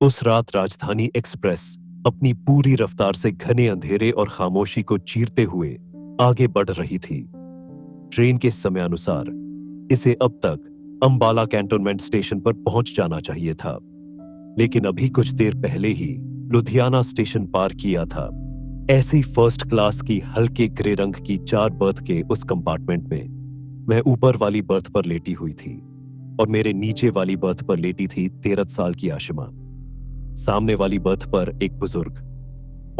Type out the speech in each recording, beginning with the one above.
उस रात राजधानी एक्सप्रेस अपनी पूरी रफ्तार से घने अंधेरे और खामोशी को चीरते हुए आगे बढ़ रही थी। ट्रेन के समयानुसार इसे अब तक अंबाला कैंटोनमेंट स्टेशन पर पहुंच जाना चाहिए था, लेकिन अभी कुछ देर पहले ही लुधियाना स्टेशन पार किया था। ऐसी फर्स्ट क्लास की हल्के ग्रे रंग की 4 बर्थ के उस कंपार्टमेंट में मैं ऊपर वाली बर्थ पर लेटी हुई थी और मेरे नीचे वाली बर्थ पर लेटी थी 13 साल की आशिमा। सामने वाली बर्थ पर एक बुजुर्ग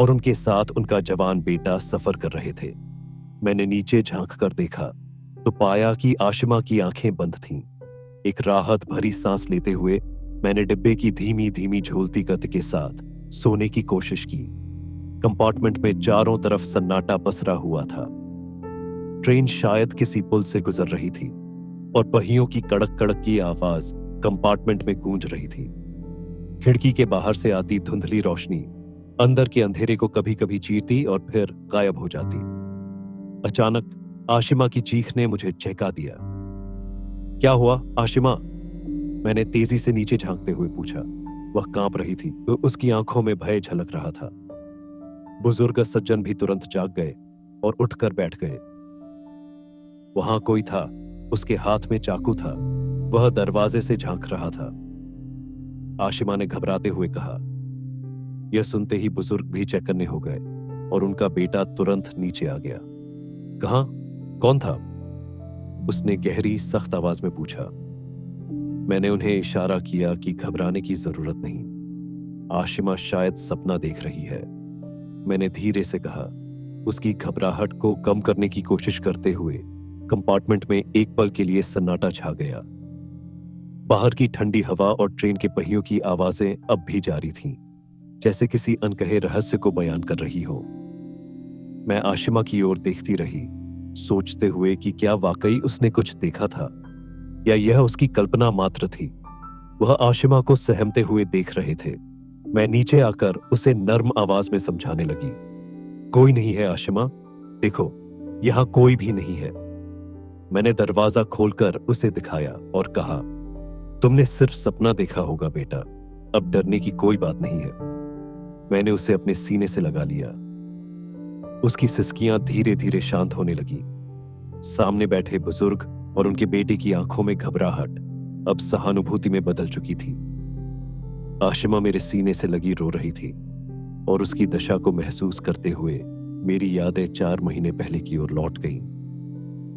और उनके साथ उनका जवान बेटा सफर कर रहे थे। मैंने नीचे झांक कर देखा तो पाया कि आशिमा की आंखें बंद थीं। एक राहत भरी सांस लेते हुए मैंने डिब्बे की धीमी धीमी झूलती गति के साथ सोने की कोशिश की। कंपार्टमेंट में चारों तरफ सन्नाटा पसरा हुआ था। ट्रेन शायद किसी पुल से गुजर रही थी और पहियों की कड़क कड़क की आवाज कंपार्टमेंट में गूंज रही थी। खिड़की के बाहर से आती धुंधली रोशनी अंदर के अंधेरे को कभी कभी चीरती और फिर गायब हो जाती। अचानक आशिमा की चीख ने मुझे चहका दिया। क्या हुआ आशिमा? मैंने तेजी से नीचे झांकते हुए पूछा। वह कांप रही थी, उसकी आंखों में भय झलक रहा था। बुजुर्ग सज्जन भी तुरंत जाग गए और उठकर बैठ गए। वहां कोई था, उसके हाथ में चाकू था। वह दरवाजे से झांक रहा था। आशिमा ने घबराते हुए कहा। यह सुनते ही बुजुर्ग भी चौकन्ने हो गए और उनका बेटा तुरंत नीचे आ गया। कहां? कौन था? उसने गहरी सख्त आवाज में पूछा। मैंने उन्हें इशारा किया कि घबराने की जरूरत नहीं, आशिमा शायद सपना देख रही है। मैंने धीरे से कहा। उसकी घबराहट को कम करने की कोशिश करते हुए कंपार्टमेंट में एक पल के लिए सन्नाटा छा गया। बाहर की ठंडी हवा और ट्रेन के पहियों की आवाजें अब भी जारी थीं, जैसे किसी अनकहे रहस्य को बयान कर रही हो। मैं आशिमा की ओर देखती रही, सोचते हुए कि क्या वाकई उसने कुछ देखा था या यह उसकी कल्पना मात्र थी। वह आशिमा को सहमते हुए देख रहे थे। मैं नीचे आकर उसे नर्म आवाज में समझाने लगी। कोई नहीं है आशिमा, देखो यहां कोई भी नहीं है। मैंने दरवाजा खोलकर उसे दिखाया और कहा, तुमने सिर्फ सपना देखा होगा बेटा, अब डरने की कोई बात नहीं है। मैंने उसे अपने सीने से लगा लिया। उसकी सिसकियां धीरे धीरे शांत होने लगी। सामने बैठे बुजुर्ग और उनके बेटे की आंखों में घबराहट अब सहानुभूति में बदल चुकी थी। आशिमा मेरे सीने से लगी रो रही थी और उसकी दशा को महसूस करते हुए मेरी यादें 4 महीने पहले की ओर लौट गईं,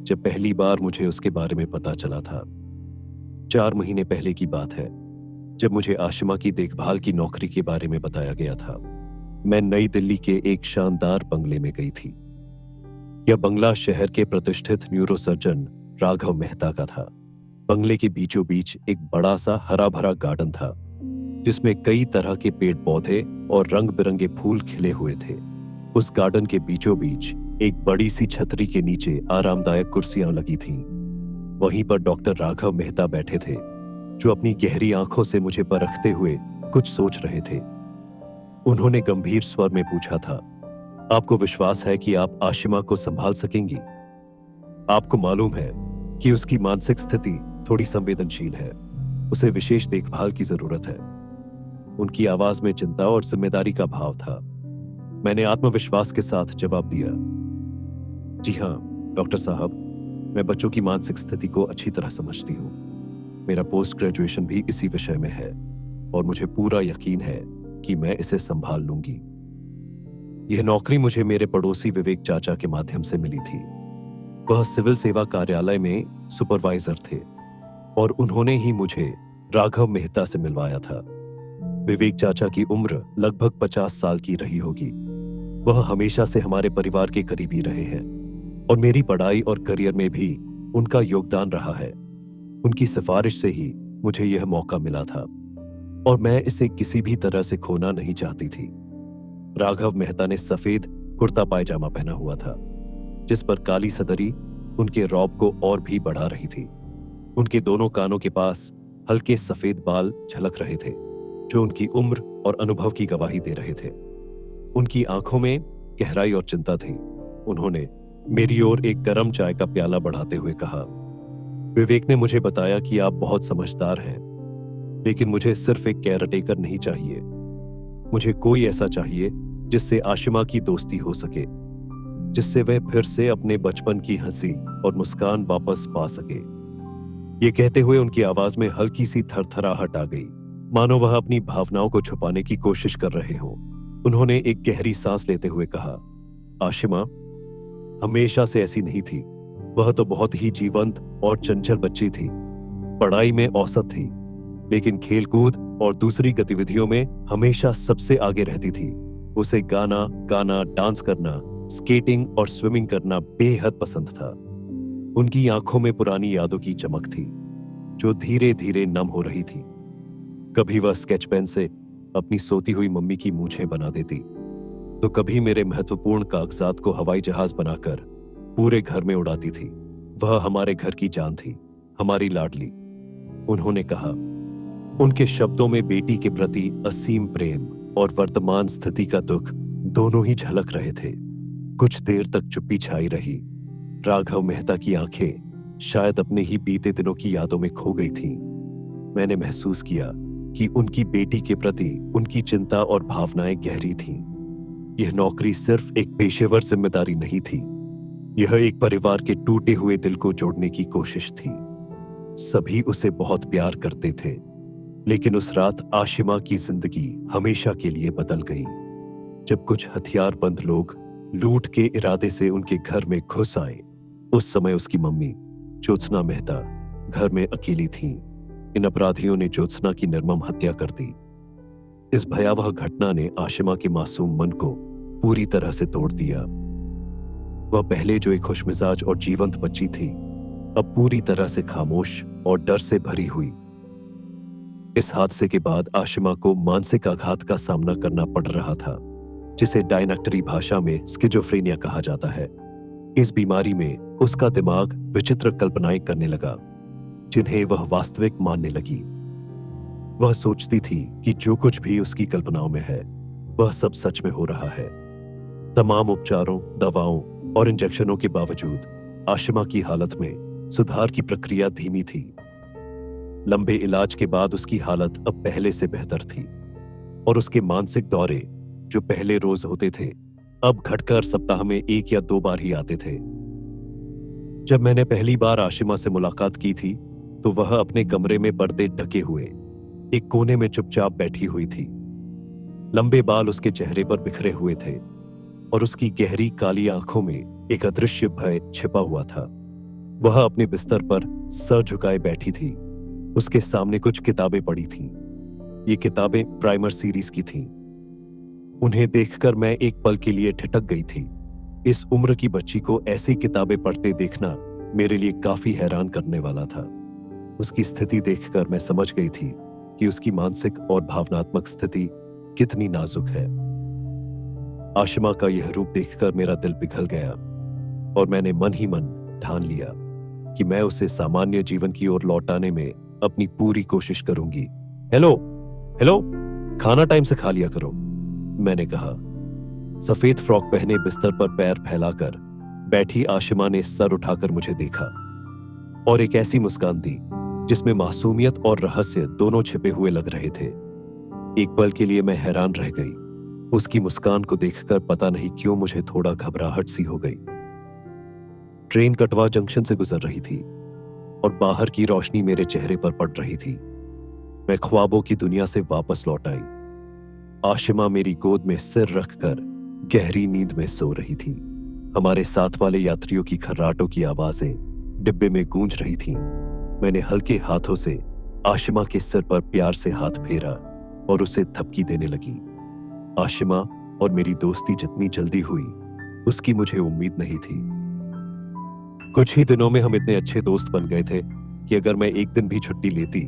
जब पहली बार मुझे उसके बारे में पता चला था। 4 महीने पहले की बात है, जब मुझे आशिमा की देखभाल की नौकरी के बारे में बताया गया था। मैं नई दिल्ली के एक शानदार बंगले में गई थी। यह बंगला शहर के प्रतिष्ठित न्यूरोसर्जन राघव मेहता का था। बंगले के बीचों बीच एक बड़ा सा हरा भरा गार्डन था, जिसमें कई तरह के पेड़ पौधे और रंग बिरंगे फूल खिले हुए थे। उस गार्डन के बीचों बीच एक बड़ी सी छतरी के नीचे आरामदायक कुर्सियां लगी थीं। वहीं पर डॉक्टर राघव मेहता बैठे थे, जो अपनी गहरी आंखों से मुझे परखते हुए कुछ सोच रहे थे। उन्होंने गंभीर स्वर में पूछा था, आपको विश्वास है कि आप आशिमा को संभाल सकेंगी? आपको मालूम है कि उसकी मानसिक स्थिति थोड़ी संवेदनशील है, उसे विशेष देखभाल की जरूरत है। उनकी आवाज में चिंता और जिम्मेदारी का भाव था। मैंने आत्मविश्वास के साथ जवाब दिया, जी हां डॉक्टर साहब, मैं बच्चों की मानसिक स्थिति को अच्छी तरह समझती हूं। मेरा पोस्ट ग्रेजुएशन भी इसी विषय में है और मुझे पूरा यकीन है कि मैं इसे संभाल लूंगी। यह नौकरी मुझे मेरे पड़ोसी विवेक चाचा के माध्यम से मिली थी। वह सिविल सेवा कार्यालय में सुपरवाइजर थे और उन्होंने ही मुझे राघव मेहता से मिलवाया था। विवेक चाचा की उम्र लगभग 50 साल की रही होगी। वह हमेशा से हमारे परिवार के करीबी रहे हैं और मेरी पढ़ाई और करियर में भी उनका योगदान रहा है। उनकी सिफारिश से ही मुझे यह मौका मिला था और मैं इसे किसी भी तरह से खोना नहीं चाहती थी। राघव मेहता ने सफेद कुर्ता पायजामा पहना हुआ था, जिस पर काली सदरी उनके रौब को और भी बढ़ा रही थी। उनके दोनों कानों के पास हल्के सफेद बाल झलक रहे थे, जो उनकी उम्र और अनुभव की गवाही दे रहे थे। उनकी आंखों में गहराई और चिंता थी। उन्होंने मेरी ओर एक गर्म चाय का प्याला बढ़ाते हुए कहा, विवेक ने मुझे बताया कि आप बहुत समझदार हैं। लेकिन मुझे सिर्फ एक केयरटेकर नहीं चाहिए। मुझे कोई ऐसा चाहिए जिससे आशिमा की दोस्ती हो सके, जिससे वह फिर से अपने बचपन की हंसी और मुस्कान वापस पा सके। ये कहते हुए उनकी आवाज में हल्की सी थरथराहट आ गई, मानो वह अपनी भावनाओं को छुपाने की कोशिश कर रहे हों। उन्होंने एक गहरी सांस लेते हुए कहा, आशिमा हमेशा से ऐसी नहीं थी। वह तो बहुत ही जीवंत और चंचल बच्ची थी। पढ़ाई में औसत थी, लेकिन खेलकूद और दूसरी गतिविधियों में हमेशा सबसे आगे रहती थी। उसे गाना, डांस करना, स्केटिंग और स्विमिंग करना बेहद पसंद था। उनकी आंखों में पुरानी यादों की चमक थी, जो धीरे धीरे नम हो रही थी। कभी वह स्केच पेन से अपनी सोती हुई मम्मी की मूछें बना देती, तो कभी मेरे महत्वपूर्ण कागजात को हवाई जहाज बनाकर पूरे घर में उड़ाती थी। वह हमारे घर की जान थी, हमारी लाडली। उन्होंने कहा। उनके शब्दों में बेटी के प्रति असीम प्रेम और वर्तमान स्थिति का दुख दोनों ही झलक रहे थे। कुछ देर तक चुप्पी छाई रही। राघव मेहता की आंखें शायद अपने ही बीते दिनों की यादों में खो गई थीं। मैंने महसूस किया कि उनकी बेटी के प्रति उनकी चिंता और भावनाएं गहरी थीं। यह नौकरी सिर्फ एक पेशेवर जिम्मेदारी नहीं थी, यह एक परिवार के टूटे हुए दिल को जोड़ने की कोशिश थी। सभी उसे बहुत प्यार करते थे, लेकिन उस रात आशिमा की जिंदगी हमेशा के लिए बदल गई। जब कुछ हथियारबंद लोग लूट के इरादे से उनके घर में घुस आए, उस समय उसकी मम्मी ज्योत्सना मेहता घर में अकेली थीं। इन अपराधियों ने ज्योत्सना की निर्मम हत्या कर दी। इस भयावह घटना ने आशिमा के मासूम मन को पूरी तरह से तोड़ दिया। वह पहले जो एक खुशमिजाज और जीवंत बच्ची थी, अब पूरी तरह से खामोश और डर से भरी हुई। इस हादसे के बाद आशिमा को मानसिक आघात का सामना करना पड़ रहा था, जिसे डायनेक्टरी भाषा में स्किज़ोफ्रेनिया कहा जाता है। इस बीमारी में उसका दिमाग विचित्र कल्पनाएं करने लगा, जिन्हें वह वास्तविक मानने लगी। वह सोचती थी कि जो कुछ भी उसकी कल्पनाओं में है, वह सब सच में हो रहा है। तमाम उपचारों, दवाओं और इंजेक्शनों के बावजूद आशिमा की हालत में सुधार की प्रक्रिया धीमी थी। लंबे इलाज के बाद उसकी हालत अब पहले से बेहतर थी, और उसके मानसिक दौरे, जो पहले रोज होते थे, अब घटकर सप्ताह में 1 या 2 बार ही आते थे। जब मैंने पहली बार आशिमा से मुलाकात की थी, तो वह अपने कमरे में पर्दे ढके हुए एक कोने में चुपचाप बैठी हुई थी। लंबे बाल उसके चेहरे पर बिखरे हुए थे, और उसकी गहरी काली आंखों में एक अदृश्य भय छिपा हुआ था। वह अपने बिस्तर पर सर झुकाए बैठी थी। उसके सामने कुछ किताबें पड़ी थीं। ये किताबें प्राइमर सीरीज की थीं। उन्हें देखकर मैं एक पल के लिए ठिठक गई थी। इस उम्र की बच्ची को ऐसी किताबें पढ़ते देखना मेरे लिए काफी हैरान करने वाला था। उसकी स्थिति देखकर मैं समझ गई थी कि उसकी मानसिक और भावनात्मक स्थिति कितनी नाजुक है। आशिमा का यह रूप देखकर मेरा दिल पिघल गया, और मैंने मन ही मन ठान लिया कि मैं उसे सामान्य जीवन की ओर लौटाने में अपनी पूरी कोशिश करूंगी। हेलो हेलो, खाना टाइम से खा लिया करो, मैंने कहा। सफेद फ्रॉक पहने बिस्तर पर पैर फैलाकर बैठी आशिमा ने सर उठाकर मुझे देखा, और एक ऐसी मुस्कान दी जिसमें मासूमियत और रहस्य दोनों छिपे हुए लग रहे थे। एक पल के लिए मैं हैरान रह गई। उसकी मुस्कान को देखकर पता नहीं क्यों मुझे थोड़ा घबराहट सी हो गई। ट्रेन कटवा जंक्शन से गुजर रही थी, और बाहर की रोशनी मेरे चेहरे पर पड़ रही थी। मैं ख्वाबों की दुनिया से वापस लौट आई। आशिमा मेरी गोद में सिर रखकर गहरी नींद में सो रही थी। हमारे साथ वाले यात्रियों की खर्राटों की आवाजें डिब्बे में गूंज रही थीं। मैंने हल्के हाथों से आशिमा के सिर पर प्यार से हाथ फेरा और उसे थपकी देने लगी। आशिमा और मेरी दोस्ती जितनी जल्दी हुई, उसकी मुझे उम्मीद नहीं थी। कुछ ही दिनों में हम इतने अच्छे दोस्त बन गए थे कि अगर मैं एक दिन भी छुट्टी लेती,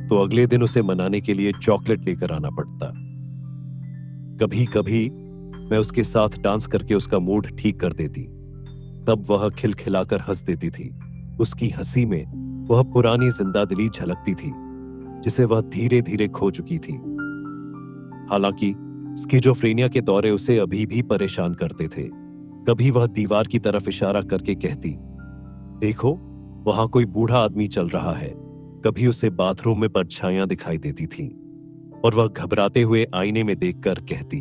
तो अगले दिन उसे मनाने के लिए चॉकलेट लेकर आना पड़ता। कभी कभी मैं उसके साथ डांस करके उसका मूड ठीक कर देती। तब वह खिलखिलाकर हंस देती थी। उसकी हंसी में वह पुरानी जिंदादिली झलकती थी, जिसे वह धीरे धीरे खो चुकी थी। हालांकि स्किज़ोफ्रेनिया के दौरे उसे अभी भी परेशान करते थे। कभी वह दीवार की तरफ इशारा करके कहती, देखो, वहां कोई बूढ़ा आदमी चल रहा है। कभी उसे बाथरूम में परछाइयां दिखाई देती थीं और वह घबराते हुए आईने में देखकर कहती,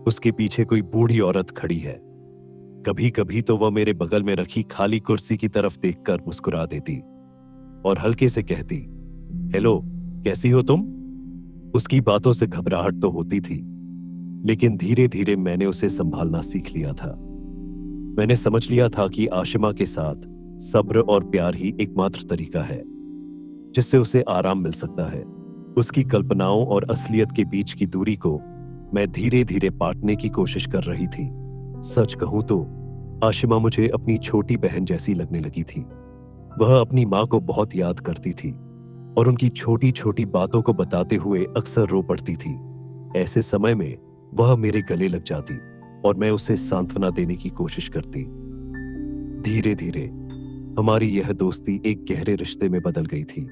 उसके पीछे कोई बूढ़ी औरत खड़ी है। कभी कभी तो वह मेरे बगल में रखी खाली कुर्सी की तरफ देखकर मुस्कुरा देती और हल्के से कहती, हेलो, कैसी हो तुम? उसकी बातों से घबराहट तो होती थी, लेकिन धीरे धीरे मैंने उसे संभालना सीख लिया था। मैंने समझ लिया था कि आशिमा के साथ सब्र और प्यार ही एकमात्र तरीका है जिससे उसे आराम मिल सकता है। उसकी कल्पनाओं और असलियत के बीच की दूरी को मैं धीरे धीरे पाटने की कोशिश कर रही थी। सच कहूं तो आशिमा मुझे अपनी छोटी बहन जैसी लगने लगी थी। वह अपनी मां को बहुत याद करती थी और उनकी छोटी छोटी बातों को बताते हुए अक्सर रो पड़ती थी। ऐसे समय में वह मेरे गले लग जाती और मैं उसे सांत्वना देने की कोशिश करती। धीरे धीरे हमारी यह दोस्ती एक गहरे रिश्ते में बदल गई थी।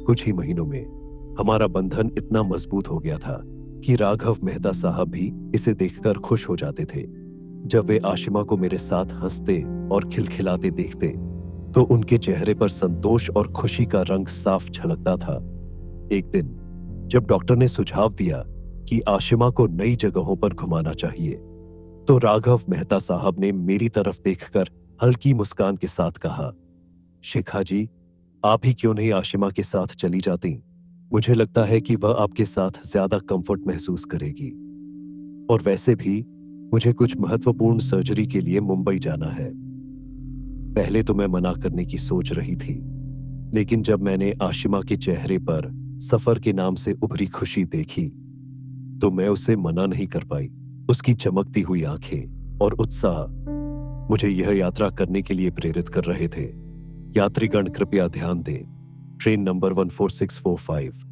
कुछ ही महीनों में हमारा बंधन इतना मजबूत हो गया था कि राघव मेहता साहब भी इसे देखकर खुश हो जाते थे। जब वे आशिमा को मेरे साथ हंसते और खिलखिलाते देखते तो उनके चेहरे पर संतोष और खुशी का रंग साफ झलकता था। एक दिन जब डॉक्टर ने सुझाव दिया कि आशिमा को नई जगहों पर घुमाना चाहिए, तो राघव मेहता साहब ने मेरी तरफ देखकर हल्की मुस्कान के साथ कहा, शिखा जी, आप ही क्यों नहीं आशिमा के साथ चली जाती? मुझे लगता है कि वह आपके साथ ज्यादा कंफर्ट महसूस करेगी। और वैसे भी मुझे कुछ महत्वपूर्ण सर्जरी के लिए मुंबई जाना है। पहले तो मैं मना करने की सोच रही थी, लेकिन जब मैंने आशिमा के चेहरे पर सफर के नाम से उभरी खुशी देखी तो मैं उसे मना नहीं कर पाई। उसकी चमकती हुई आंखें और उत्साह मुझे यह यात्रा करने के लिए प्रेरित कर रहे थे। यात्रीगण कृपया ध्यान दें, train number 14645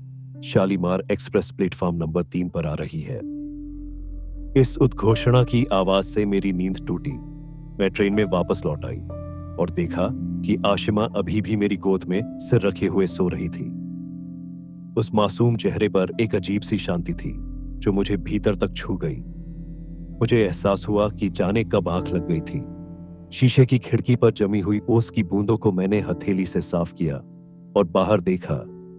Shalimar express platform number 3 पर आ रही है। इस उद्घोषणा की आवाज से मेरी नींद टूटी। मैं ट्रेन में वापस लौट आई और देखा कि आशिमा अभी भी मेरी गोद में सिर रखे हुए सो रही थी। उस मासूम चेहरे पर एक अजीब सी शांति थी जो मुझे भीतर तक छू गई। मुझे एहसास हुआ कि जाने कब आंख लग गई थी। शीशे की खिड़की पर जमी हुई ओस की बूंदों को मैंने हथेली से साफ किया और बाहर देखा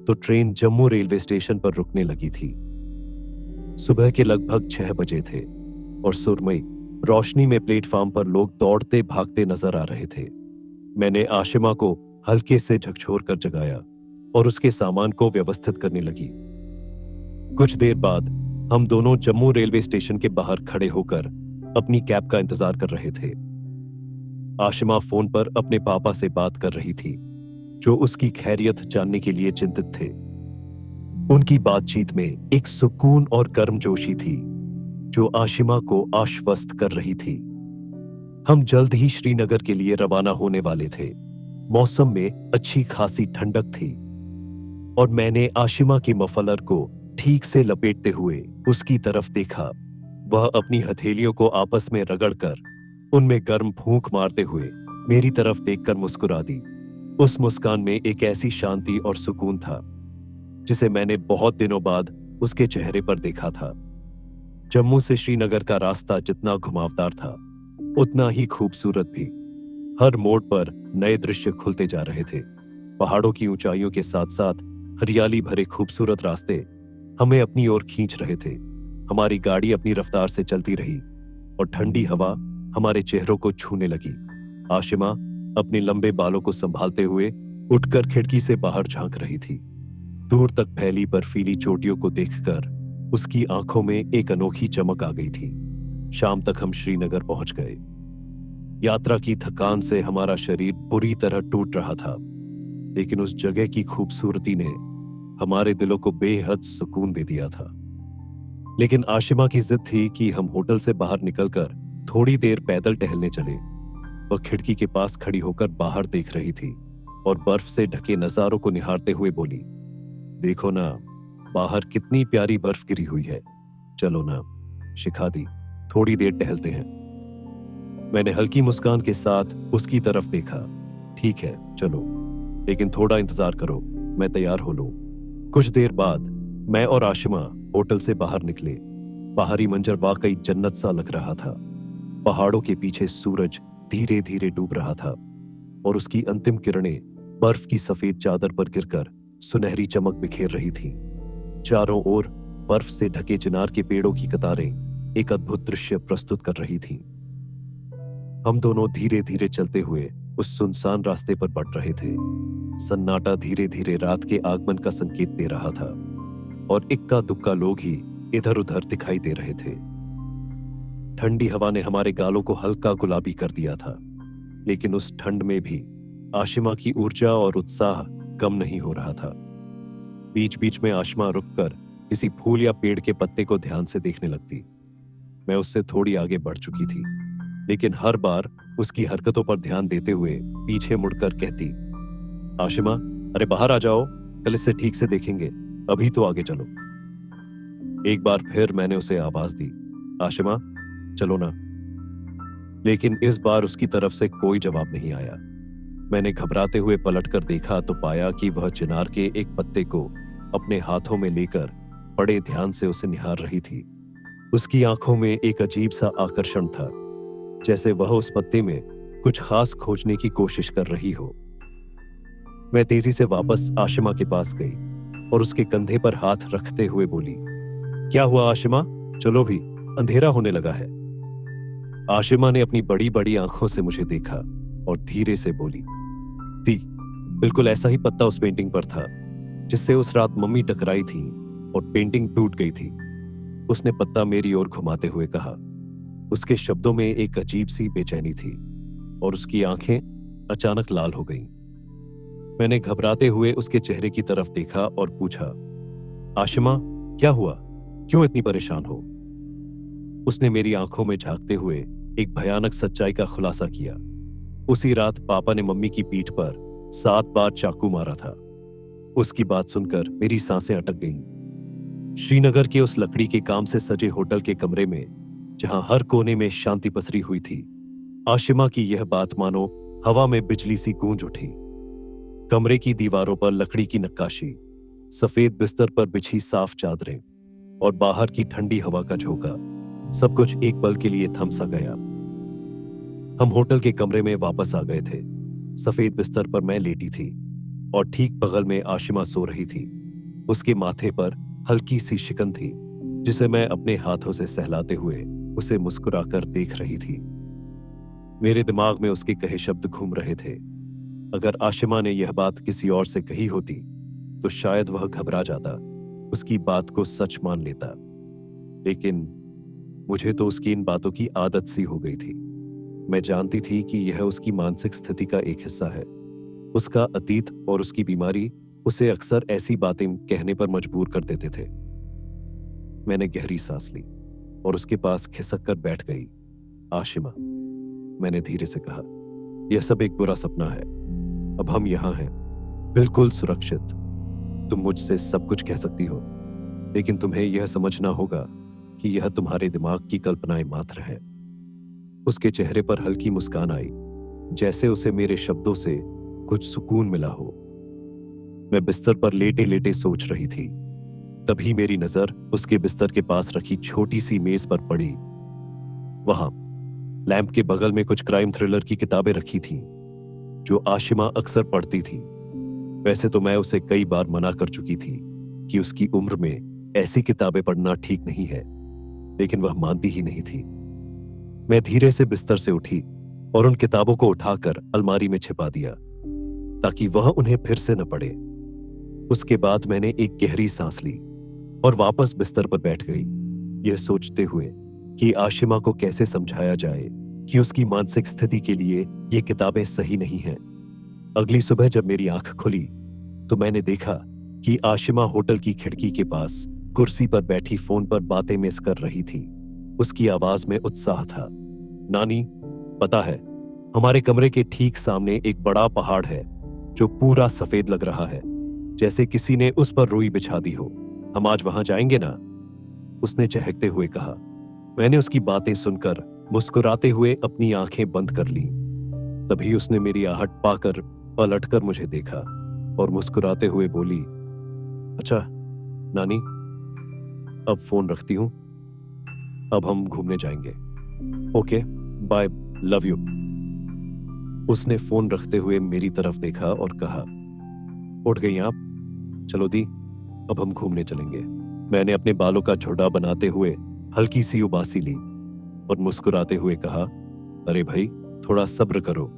तो ट्रेन जम्मू रेलवे स्टेशन पर रुकने लगी थी। सुबह के लगभग 6 बजे थे और सुरमई रोशनी में प्लेटफॉर्म पर लोग दौड़ते भागते नजर आ रहे थे। मैंने आशिमा को हल्के से झकझोर कर जगाया और उसके सामान को व्यवस्थित करने लगी। कुछ देर बाद हम दोनों जम्मू रेलवे स्टेशन के बाहर खड़े होकर अपनी कैब का इंतजार कर रहे थे। आशिमा फोन पर अपने पापा से बात कर रही थी, जो उसकी खैरियत जानने के लिए चिंतित थे। उनकी बातचीत में एक सुकून और गर्मजोशी थी जो आशिमा को आश्वस्त कर रही थी। हम जल्द ही श्रीनगर के लिए रवाना होने वाले थे। मौसम में अच्छी खासी ठंडक थी और मैंने आशिमा के मफलर को ठीक से लपेटते हुए उसकी तरफ देखा। वह अपनी हथेलियों को आपस में रगड़कर उनमें गर्म फूंक मारते हुए मेरी तरफ देखकर मुस्कुरा दी। उस मुस्कान में एक ऐसी शांति और सुकून था जिसे मैंने बहुत दिनों बाद उसके चेहरे पर देखा था। जम्मू से श्रीनगर का रास्ता जितना घुमावदार था उतना ही खूबसूरत भी। हर मोड़ पर नए दृश्य खुलते जा रहे थे। पहाड़ों की ऊंचाइयों के साथ साथ हरियाली भरे खूबसूरत रास्ते हमें अपनी ओर खींच रहे थे। हमारी गाड़ी अपनी रफ्तार से चलती रही और ठंडी हवा हमारे चेहरों को छूने लगी। आशिमा अपने लंबे बालों को संभालते हुए उठकर खिड़की से बाहर झांक रही थी। दूर तक फैली बर्फीली चोटियों को देखकर उसकी आंखों में एक अनोखी चमक आ गई थी। शाम तक हम श्रीनगर पहुंच गए। यात्रा की थकान से हमारा शरीर बुरी तरह टूट रहा था, लेकिन उस जगह की खूबसूरती ने हमारे दिलों को बेहद सुकून दे दिया था। लेकिन आशिमा की जिद थी कि हम होटल से बाहर निकलकर थोड़ी देर पैदल टहलने चले। वह खिड़की के पास खड़ी होकर बाहर देख रही थी और बर्फ से ढके नजारों को निहारते हुए बोली, देखो ना, बाहर कितनी प्यारी बर्फ गिरी हुई है। चलो ना शिखा दी, थोड़ी देर टहलते हैं। मैंने हल्की मुस्कान के साथ उसकी तरफ देखा। ठीक है, चलो, लेकिन थोड़ा इंतजार करो, मैं तैयार हो लूं। कुछ देर बाद मैं और आशिमा होटल से बाहर निकले। बाहरी मंजर वाकई जन्नत सा लग रहा था। पहाड़ों के पीछे सूरज धीरे धीरे डूब रहा था और उसकी अंतिम किरणें बर्फ की सफेद चादर पर गिरकर सुनहरी चमक बिखेर रही थी। चारों ओर बर्फ से ढके चिनार के पेड़ों की कतारें एक अद्भुत दृश्य प्रस्तुत कर रही थीं। हम दोनों धीरे धीरे चलते हुए उस सुनसान रास्ते पर बढ़ रहे थे। सन्नाटा धीरे धीरे रात के आगमन का संकेत दे रहा था और इक्का दुक्का लोग ही इधर उधर दिखाई दे रहे थे। ठंडी हवा ने हमारे गालों को हल्का गुलाबी कर दिया था, लेकिन उस ठंड में भी आशिमा की ऊर्जा और उत्साह कम नहीं हो रहा था। बीच बीच में आशिमा रुककर किसी फूल या पेड़ के पत्ते को ध्यान से देखने लगती। मैं उससे थोड़ी आगे बढ़ चुकी थी, लेकिन हर बार उसकी हरकतों पर ध्यान देते हुए पीछे मुड़कर कहती, आशिमा, अरे बाहर आ जाओ, कल इससे ठीक से देखेंगे, अभी तो आगे चलो। एक बार फिर मैंने उसे आवाज दी, आशिमा, चलो ना। लेकिन इस बार उसकी तरफ से कोई जवाब नहीं आया। मैंने घबराते हुए पलटकर देखा तो पाया कि वह चिनार के एक पत्ते को अपने हाथों में लेकर बड़े ध्यान से उसे निहार रही थी। उसकी आंखों में एक अजीब सा आकर्षण था, जैसे वह उस पत्ते में कुछ खास खोजने की कोशिश कर रही हो। मैं तेजी से वापस आशिमा के पास गई और उसके कंधे पर हाथ रखते हुए बोली, क्या हुआ आशिमा, चलो भी, अंधेरा होने लगा है। आशिमा ने अपनी बड़ी बड़ी आंखों से मुझे देखा और धीरे से बोली, दी, बिल्कुल ऐसा ही पत्ता उस पेंटिंग पर था जिससे उस रात मम्मी टकराई थी और पेंटिंग टूट गई थी। उसने पत्ता मेरी ओर घुमाते हुए कहा। उसके शब्दों में एक अजीब सी बेचैनी थी और उसकी आंखें अचानक लाल हो गईं। मैंने घबराते हुए उसके चेहरे की तरफ देखा और पूछा, आशिमा, क्या हुआ, क्यों इतनी परेशान हो? उसने मेरी आंखों में झांकते हुए एक भयानक सच्चाई का खुलासा किया। उसी रात पापा ने मम्मी की पीठ पर 7 बार चाकू मारा था। उसकी बात सुनकर मेरी सांसें अटक गईं। श्रीनगर के उस लकड़ी के काम से सजे होटल के कमरे में, जहां हर कोने में शांति पसरी हुई थी, आशिमा की यह बात मानो हवा में बिजली सी गूंज उठी। कमरे की दीवारों पर लकड़ी की नक्काशी, सफेद बिस्तर पर बिछी साफ चादरें और बाहर की ठंडी हवा का झोंका, सब कुछ एक पल के लिए थम सा गया। हम होटल के कमरे में वापस आ गए थे। सफेद बिस्तर पर मैं लेटी थी और ठीक बगल में आशिमा सो रही थी। उसके माथे पर हल्की सी शिकन थी, जिसे मैं अपने हाथों से सहलाते हुए उसे मुस्कुराकर देख रही थी। मेरे दिमाग में उसके कहे शब्द घूम रहे थे। अगर आशिमा ने यह बात किसी और से कही होती तो शायद वह घबरा जाता, उसकी बात को सच मान लेता। लेकिन मुझे तो उसकी इन बातों की आदत सी हो गई थी। मैं जानती थी कि यह उसकी मानसिक स्थिति का एक हिस्सा है। उसका अतीत और उसकी बीमारी उसे अक्सर ऐसी बातें कहने पर मजबूर कर देते थे। मैंने गहरी सांस ली और उसके पास खिसक कर बैठ गई। आशिमा, मैंने धीरे से कहा, यह सब एक बुरा सपना है। अब हम यहां हैं, बिल्कुल सुरक्षित। तुम मुझसे सब कुछ कह सकती हो, लेकिन तुम्हें यह समझना होगा कि यह तुम्हारे दिमाग की कल्पनाएं मात्र है। उसके चेहरे पर हल्की मुस्कान आई, जैसे उसे मेरे शब्दों से कुछ सुकून मिला हो। मैं बिस्तर पर लेटे लेटे सोच रही थी। तभी मेरी नजर उसके बिस्तर के पास रखी छोटी सी मेज पर पड़ी। वहां लैंप के बगल में कुछ क्राइम थ्रिलर की किताबें रखी थीं, जो आशिमा अक्सर पढ़ती थी। वैसे तो मैं उसे कई बार मना कर चुकी थी कि उसकी उम्र में ऐसी किताबें पढ़ना ठीक नहीं है, लेकिन वह मानती ही नहीं थी। मैं धीरे से बिस्तर से उठी और उन किताबों को उठाकर अलमारी में छिपा दिया, ताकि वह उन्हें फिर से न पढ़े। उसके बाद मैंने एक गहरी सांस ली और वापस बिस्तर पर बैठ गई, यह सोचते हुए कि आशिमा को कैसे समझाया जाए कि उसकी मानसिक स्थिति के लिए ये किताबें सही नहीं हैं। अगली सुबह जब मेरी आंख खुली तो मैंने देखा कि आशिमा होटल की खिड़की के पास कुर्सी पर बैठी फोन पर बातें मिस कर रही थी। उसकी आवाज में उत्साह था। नानी, पता है, हमारे कमरे के ठीक सामने एक बड़ा पहाड़ है जो पूरा सफेद लग रहा है, जैसे किसी ने उस पर रुई बिछा दी हो। हम आज वहां जाएंगे ना? उसने चहकते हुए कहा। मैंने उसकी बातें सुनकर मुस्कुराते हुए अपनी आंखें बंद कर ली। तभी उसने मेरी आहट पाकर पलटकर मुझे देखा और मुस्कुराते हुए बोली, अच्छा नानी, अब फोन रखती हूं, अब हम घूमने जाएंगे। Okay, bye, love you. उसने फोन रखते हुए मेरी तरफ देखा और कहा, उठ गई आप? चलो दी, अब हम घूमने चलेंगे। मैंने अपने बालों का झुर्रा बनाते हुए हल्की सी उबासी ली और मुस्कुराते हुए कहा, अरे भाई, थोड़ा सब्र करो,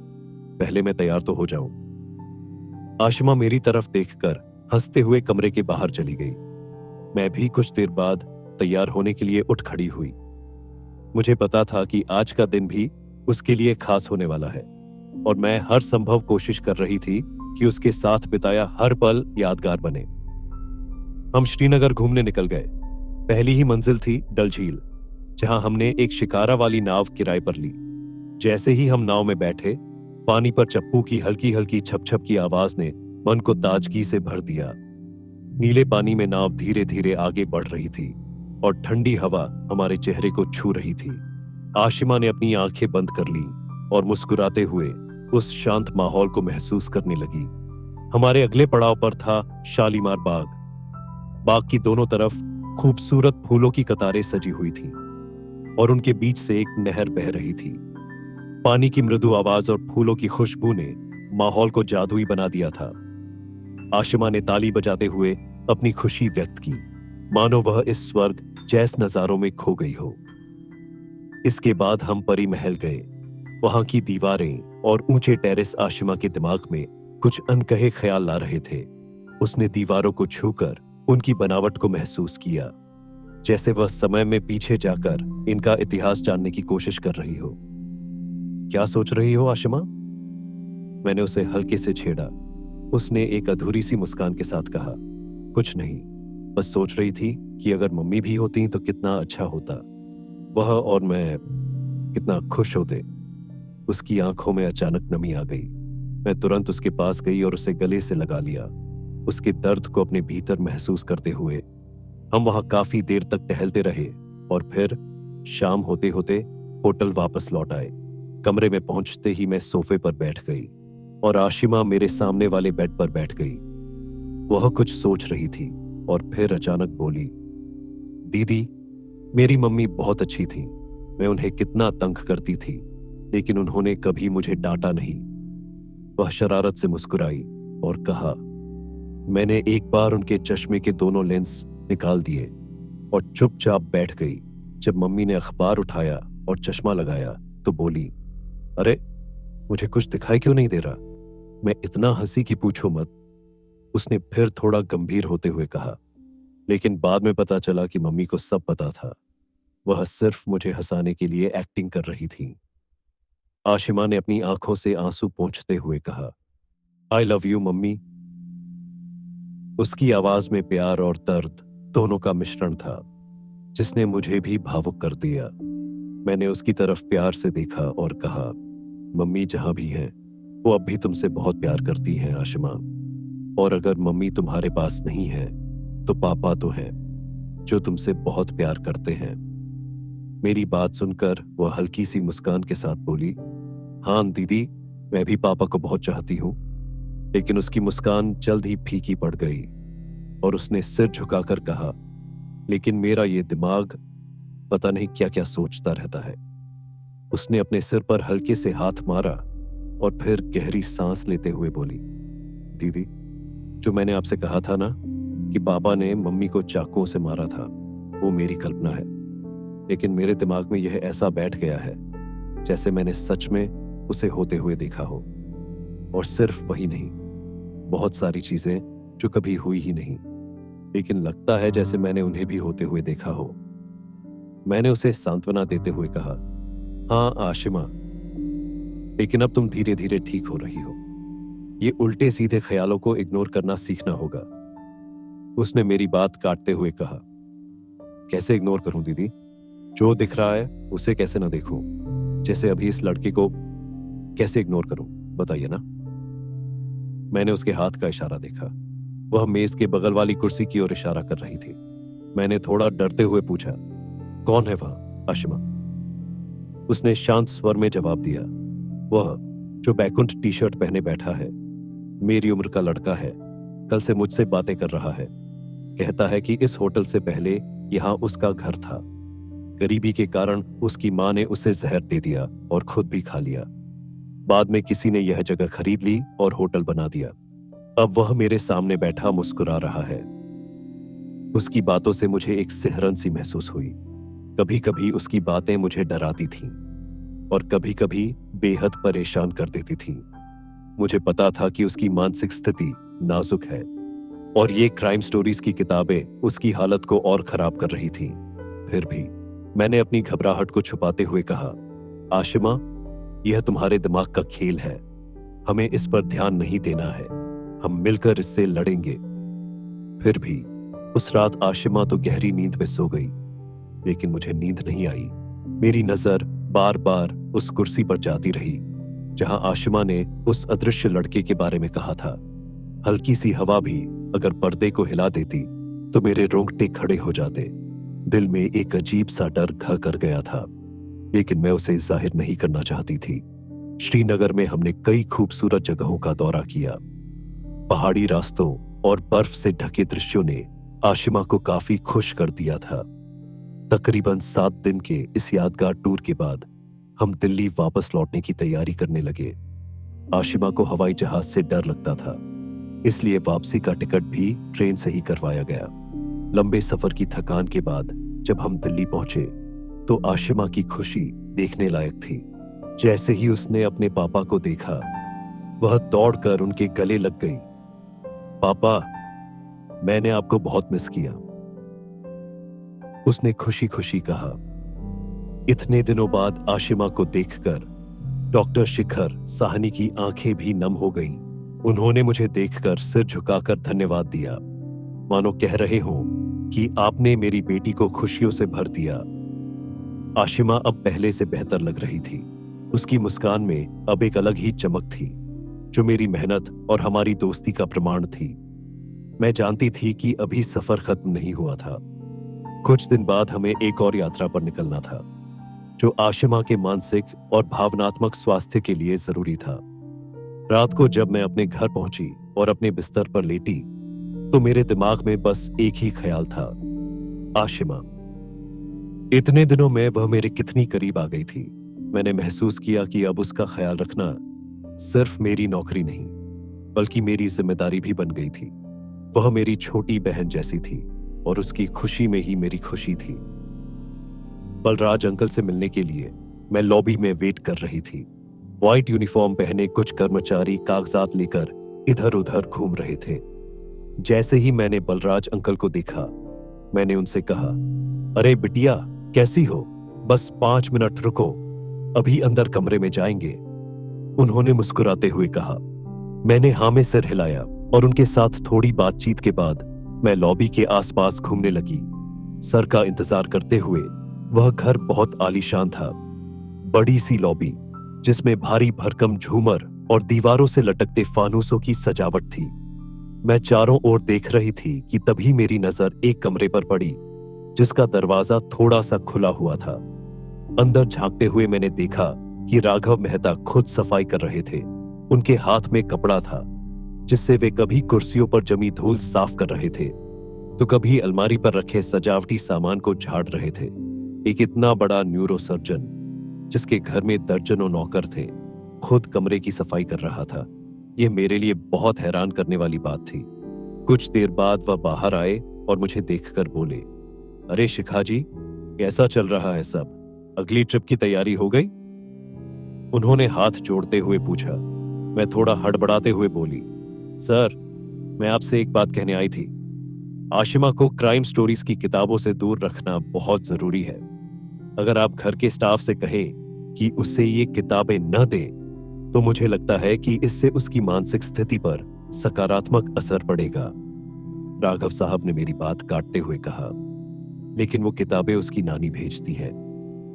पहले मैं तैयार तो हो जाऊं। आशिमा मेरी तरफ देखकर हंसते हुए कमरे के बाहर चली गई। मैं भी कुछ देर बाद तैयार होने के लिए उठ खड़ी हुई। मुझे पता था कि आज का दिन भी उसके लिए खास होने वाला है और मैं हर संभव कोशिश कर रही थी कि उसके साथ बिताया हर पल यादगार बने। हम श्रीनगर घूमने निकल गए। पहली ही मंजिल थी डल झील, जहां हमने एक शिकारा वाली नाव किराए पर ली। जैसे ही हम नाव में बैठे, पानी पर चप्पू की हल्की हल्की छप छप की आवाज ने मन को ताजगी से भर दिया। नीले पानी में नाव धीरे धीरे आगे बढ़ रही थी और ठंडी हवा हमारे चेहरे को छू रही थी। आशिमा ने अपनी आंखें बंद कर ली और मुस्कुराते हुए उस शांत माहौल को महसूस करने लगी। हमारे अगले पड़ाव पर था शालीमार बाग। बाग की दोनों तरफ खूबसूरत फूलों की कतारें सजी हुई थीं और उनके बीच से एक नहर बह रही थी। पानी की मृदु आवाज और फूलों की खुशबू ने माहौल को जादुई बना दिया था। आशिमा ने ताली बजाते हुए अपनी खुशी व्यक्त की, मानो वह इस स्वर्ग जैसे नजारों में खो गई हो। इसके बाद हम परी महल गए। वहां की दीवारें और ऊंचे टेरेस आशिमा के दिमाग में कुछ अनकहे ख्याल ला रहे थे। उसने दीवारों को छूकर उनकी बनावट को महसूस किया, जैसे वह समय में पीछे जाकर इनका इतिहास जानने की कोशिश कर रही हो। क्या सोच रही हो आशिमा? मैंने उसे हल्के से छेड़ा। उसने एक अधूरी सी मुस्कान के साथ कहा, कुछ नहीं, बस सोच रही थी कि अगर मम्मी भी होती तो कितना अच्छा होता। वह और मैं कितना खुश होते। उसकी आंखों में अचानक नमी आ गई। मैं तुरंत उसके पास गई और उसे गले से लगा लिया, उसके दर्द को अपने भीतर महसूस करते हुए। हम वहां काफी देर तक टहलते रहे और फिर शाम होते होते होटल वापस लौट आए। कमरे में पहुंचते ही मैं सोफे पर बैठ गई और आशिमा मेरे सामने वाले बेड पर बैठ गई। वह कुछ सोच रही थी और फिर अचानक बोली, दीदी, मेरी मम्मी बहुत अच्छी थी। मैं उन्हें कितना तंग करती थी, लेकिन उन्होंने कभी मुझे डांटा नहीं। वह शरारत से मुस्कुराई और कहा, मैंने एक बार उनके चश्मे के दोनों लेंस निकाल दिए और चुपचाप बैठ गई। जब मम्मी ने अखबार उठाया और चश्मा लगाया तो बोली, अरे, मुझे कुछ दिखाई क्यों नहीं दे रहा? मैं इतना हंसी कि पूछो मत। उसने फिर थोड़ा गंभीर होते हुए कहा, लेकिन बाद में पता चला कि मम्मी को सब पता था। वह सिर्फ मुझे हंसाने के लिए एक्टिंग कर रही थी। आशिमा ने अपनी आंखों से आंसू पोंछते हुए कहा, आई लव यू मम्मी। उसकी आवाज में प्यार और दर्द दोनों का मिश्रण था, जिसने मुझे भी भावुक कर दिया। मैंने उसकी तरफ प्यार से देखा और कहा, मम्मी जहां भी हैं, वो अब भी तुमसे बहुत प्यार करती हैं आशिमा। और अगर मम्मी तुम्हारे पास नहीं है तो पापा तो हैं, जो तुमसे बहुत प्यार करते हैं। मेरी बात सुनकर वह हल्की सी मुस्कान के साथ बोली, हाँ दीदी, मैं भी पापा को बहुत चाहती हूं। लेकिन उसकी मुस्कान जल्द ही फीकी पड़ गई और उसने सिर झुकाकर कहा, लेकिन मेरा ये दिमाग पता नहीं क्या क्या सोचता रहता है। उसने अपने सिर पर हल्के से हाथ मारा और फिर गहरी सांस लेते हुए बोली, दीदी, जो मैंने आपसे कहा था ना कि पापा ने मम्मी को चाकुओं से मारा था, वो मेरी कल्पना है। लेकिन मेरे दिमाग में यह ऐसा बैठ गया है जैसे मैंने सच में उसे होते हुए देखा हो। और सिर्फ वही नहीं, बहुत सारी चीजें जो कभी हुई ही नहीं, लेकिन लगता है जैसे मैंने उन्हें भी होते हुए देखा हो। मैंने उसे सांत्वना देते हुए कहा, हाँ आशिमा, लेकिन अब तुम धीरे धीरे ठीक हो रही हो। ये उल्टे सीधे ख्यालों को इग्नोर करना सीखना होगा। उसने मेरी बात काटते हुए कहा, कैसे इग्नोर करूं दीदी? जो दिख रहा है उसे कैसे ना देखूं? जैसे अभी इस लड़के को कैसे इग्नोर करूं, बताइए ना। मैंने उसके हाथ का इशारा देखा। वह मेज के बगल वाली कुर्सी की ओर इशारा कर रही थी। मैंने थोड़ा डरते हुए पूछा, कौन है वहां आशिमा? उसने शांत स्वर में जवाब दिया, वह जो बैकुंठ टी शर्ट पहने बैठा है, मेरी उम्र का लड़का है। कल से मुझसे बातें कर रहा है। कहता है कि इस होटल से पहले यहां उसका घर था। गरीबी के कारण उसकी मां ने उसे जहर दे दिया और खुद भी खा लिया। बाद में किसी ने यह जगह खरीद ली और होटल बना दिया। अब वह मेरे सामने बैठा मुस्कुरा रहा है। उसकी बातों से मुझे एक सिहरन सी महसूस हुई। कभी कभी उसकी बातें मुझे डराती थीं और कभी कभी बेहद परेशान कर देती थीं। मुझे पता था कि उसकी मानसिक स्थिति नाजुक है और ये क्राइम स्टोरीज की किताबें उसकी हालत को और खराब कर रही थीं। फिर भी मैंने अपनी घबराहट को छुपाते हुए कहा, आशिमा, यह तुम्हारे दिमाग का खेल है। हमें इस पर ध्यान नहीं देना है। हम मिलकर इससे लड़ेंगे। फिर भी उस रात आशिमा तो गहरी नींद में सो गई, लेकिन मुझे नींद नहीं आई। मेरी नजर बार बार उस कुर्सी पर जाती रही जहां आशिमा ने उस अदृश्य लड़के के बारे में कहा था। हल्की सी हवा भी अगर पर्दे को हिला देती तो मेरे रोंगटे खड़े हो जाते। दिल में एक अजीब सा डर घर कर गया था, लेकिन मैं उसे जाहिर नहीं करना चाहती थी। श्रीनगर में हमने कई खूबसूरत जगहों का दौरा किया। पहाड़ी रास्तों और बर्फ से ढके दृश्यों ने आशिमा को काफी खुश कर दिया था। तकरीबन 7 दिन के इस यादगार टूर के बाद हम दिल्ली वापस लौटने की तैयारी करने लगे। आशिमा को हवाई जहाज से डर लगता था, इसलिए वापसी का टिकट भी ट्रेन से ही करवाया गया। लंबे सफर की थकान के बाद जब हम दिल्ली पहुंचे तो आशिमा की खुशी देखने लायक थी। जैसे ही उसने अपने पापा को देखा, वह दौड़कर उनके गले लग गई। पापा, मैंने आपको बहुत मिस किया, उसने खुशी खुशी कहा। इतने दिनों बाद आशिमा को देखकर डॉक्टर शिखर साहनी की आंखें भी नम हो गईं। उन्होंने मुझे देखकर सिर झुकाकर धन्यवाद दिया, मानो कह रहे हों कि आपने मेरी बेटी को खुशियों से भर दिया। आशिमा अब पहले से बेहतर लग रही थी। उसकी मुस्कान में अब एक अलग ही चमक थी, जो मेरी मेहनत और हमारी दोस्ती का प्रमाण थी। मैं जानती थी कि अभी सफर खत्म नहीं हुआ था। कुछ दिन बाद हमें एक और यात्रा पर निकलना था, जो आशिमा के मानसिक और भावनात्मक स्वास्थ्य के लिए जरूरी था। रात को जब मैं अपने घर पहुंची और अपने बिस्तर पर लेटी, तो मेरे दिमाग में बस एक ही ख्याल था, आशिमा। इतने दिनों में वह मेरे कितनी करीब आ गई थी। मैंने महसूस किया कि अब उसका ख्याल रखना सिर्फ मेरी नौकरी नहीं, बल्कि मेरी जिम्मेदारी भी बन गई थी। वह मेरी छोटी बहन जैसी थी और उसकी खुशी में ही मेरी खुशी थी। बलराज अंकल से मिलने के लिए मैं लॉबी में वेट कर रही थी। व्हाइट यूनिफॉर्म पहने कुछ कर्मचारी कागजात लेकर इधर उधर घूम रहे थे। जैसे ही मैंने बलराज अंकल को देखा, मैंने उनसे कहा, अरे बिटिया, कैसी हो? बस 5 मिनट रुको, अभी अंदर कमरे में जाएंगे। उन्होंने मुस्कुराते हुए कहा। मैंने हाँ में सिर हिलाया और उनके साथ थोड़ी बातचीत के बाद मैं लॉबी के आसपास घूमने लगी। सर का इंतजार करते हुए वह घर बहुत आलीशान था। बड़ी सी लॉबी जिसमें भारी भरकम झूमर और दीवारों से लटकते फानूसों की सजावट थी। मैं चारों ओर देख रही थी कि तभी मेरी नजर एक कमरे पर पड़ी, जिसका दरवाजा थोड़ा सा खुला हुआ था। अंदर झांकते हुए मैंने देखा कि राघव मेहता खुद सफाई कर रहे थे। उनके हाथ में कपड़ा था, जिससे वे कभी कुर्सियों पर जमी धूल साफ कर रहे थे, तो कभी अलमारी पर रखे सजावटी सामान को झाड़ रहे थे। एक इतना बड़ा न्यूरोसर्जन, जिसके घर में दर्जनों नौकर थे, खुद कमरे की सफाई कर रहा था। यह मेरे लिए बहुत हैरान करने वाली बात थी। कुछ देर बाद वह बाहर आए और मुझे देखकर बोले, अरे शिखा जी, कैसा चल रहा है सब? अगली ट्रिप की तैयारी हो गई? उन्होंने हाथ जोड़ते हुए पूछा। मैं थोड़ा हड़बड़ाते हुए बोली, सर, मैं आपसे एक बात कहने आई थी। आशिमा को क्राइम स्टोरीज की किताबों से दूर रखना बहुत जरूरी है। अगर आप घर के स्टाफ से कहें कि उससे ये किताबें न दें, तो मुझे लगता है कि इससे उसकी मानसिक स्थिति पर सकारात्मक असर पड़ेगा। राघव साहब ने मेरी बात काटते हुए कहा, लेकिन वो किताबें उसकी नानी भेजती हैं।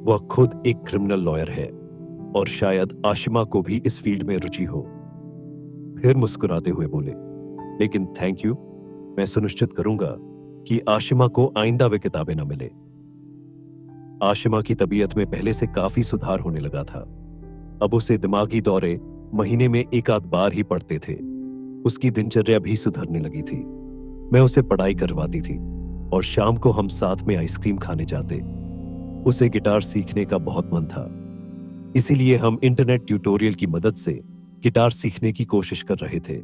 वह खुद एक क्रिमिनल लॉयर है और शायद आशिमा को भी इस फील्ड में रुचि हो। फिर मुस्कुराते हुए बोले, लेकिन थैंक यू, मैं सुनिश्चित करूंगा कि आशिमा को आइंदा वे किताबें न मिले। आशिमा की तबीयत में पहले से काफी सुधार होने लगा था। अब उसे दिमागी दौरे महीने में 1 आध बार ही पड़ते थे। उसकी दिनचर्या भी सुधरने लगी थी। मैं उसे पढ़ाई करवाती थी और शाम को हम साथ में आइसक्रीम खाने जाते। उसे गिटार सीखने का बहुत मन था। इसीलिए हम इंटरनेट ट्यूटोरियल की मदद से गिटार सीखने की कोशिश कर रहे थे।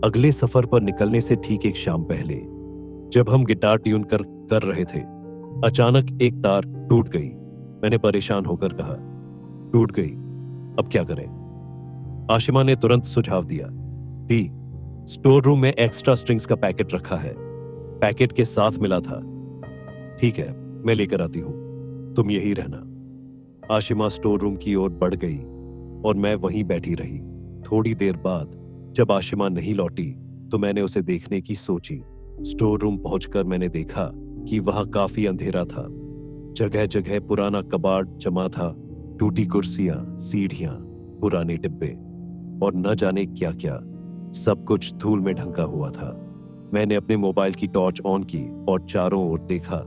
अगले सफर पर निकलने से ठीक एक शाम पहले जब हम गिटार ट्यून कर रहे थे, अचानक एक तार टूट गई। मैंने परेशान होकर कहा, टूट गई, अब क्या करें? आशिमा ने तुरंत सुझाव दिया, दी, स्टोर रूम में एक्स्ट्रा स्ट्रिंग्स का पैकेट रखा है, पैकेट के साथ मिला था। ठीक है, मैं लेकर आती हूं, तुम यही रहना। आशिमा स्टोर रूम की ओर बढ़ गई और मैं वहीं बैठी रही। थोड़ी देर बाद जब आशिमा नहीं लौटी तो मैंने उसे देखने की सोची। स्टोर रूम पहुंचकर मैंने देखा कि वहां काफी अंधेरा था। जगह जगह पुराना कबाड़ जमा था, टूटी कुर्सियां, सीढ़ियां, पुराने डिब्बे और न जाने क्या क्या, सब कुछ धूल में ढंका हुआ था। मैंने अपने मोबाइल की टॉर्च ऑन की और चारों ओर देखा।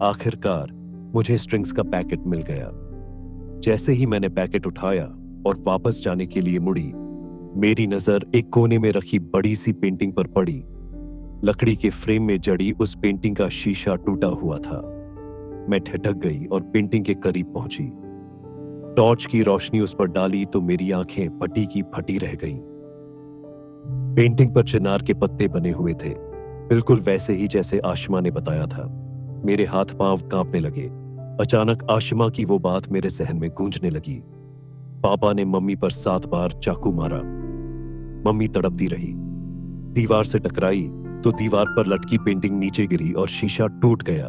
आखिरकार मुझे स्ट्रिंग्स का पैकेट मिल गया। जैसे ही मैंने पैकेट उठाया और वापस जाने के लिए मुड़ी, मेरी नजर एक कोने में रखी बड़ी सी पेंटिंग पर पड़ी। लकड़ी के फ्रेम में जड़ी उस पेंटिंग का शीशा टूटा हुआ था। मैं ठिठक गई और पेंटिंग के करीब पहुंची। टॉर्च की रोशनी उस पर डाली तो मेरी आंखें फटी की फटी रह गईं। पेंटिंग पर चिनार के पत्ते बने हुए थे, बिल्कुल वैसे ही जैसे आशिमा ने बताया था। मेरे हाथ पांव कांपने लगे। अचानक आशिमा की वो बात मेरे जहन में गूंजने लगी। पापा ने मम्मी पर 7 बार चाकू मारा। मम्मी तड़पती रही, दीवार से टकराई तो दीवार पर लटकी पेंटिंग नीचे गिरी और शीशा टूट गया।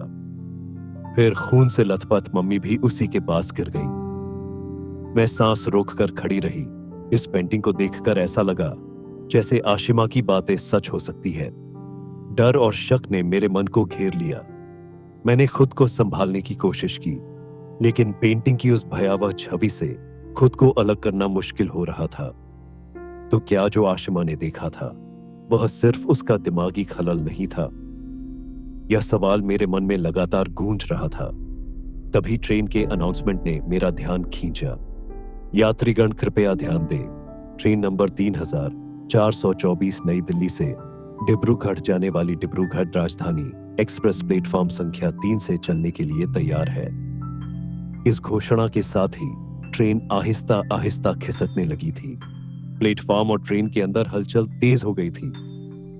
फिर खून से लथपथ मम्मी भी उसी के पास गिर गई। मैं सांस रोककर खड़ी रही। इस पेंटिंग को देखकर ऐसा लगा जैसे आशिमा की बातें सच हो सकती है। डर और शक ने मेरे मन को घेर लिया। मैंने खुद को संभालने की कोशिश की, लेकिन पेंटिंग की उस भयावह छवि से खुद को अलग करना मुश्किल हो रहा था। तो क्या जो आशिमा ने देखा था वह सिर्फ उसका दिमागी खलल नहीं था? यह सवाल मेरे मन में लगातार गूंज रहा था। तभी ट्रेन के अनाउंसमेंट ने मेरा ध्यान खींचा। यात्रीगण कृपया ध्यान दें, ट्रेन नंबर 3424 नई दिल्ली से डिब्रूगढ़ जाने वाली डिब्रूगढ़ राजधानी एक्सप्रेस प्लेटफॉर्म संख्या 3 से चलने के लिए तैयार है। इस घोषणा के साथ ही ट्रेन आहिस्ता आहिस्ता खिसकने लगी थी। प्लेटफॉर्म और ट्रेन के अंदर हलचल तेज हो गई थी।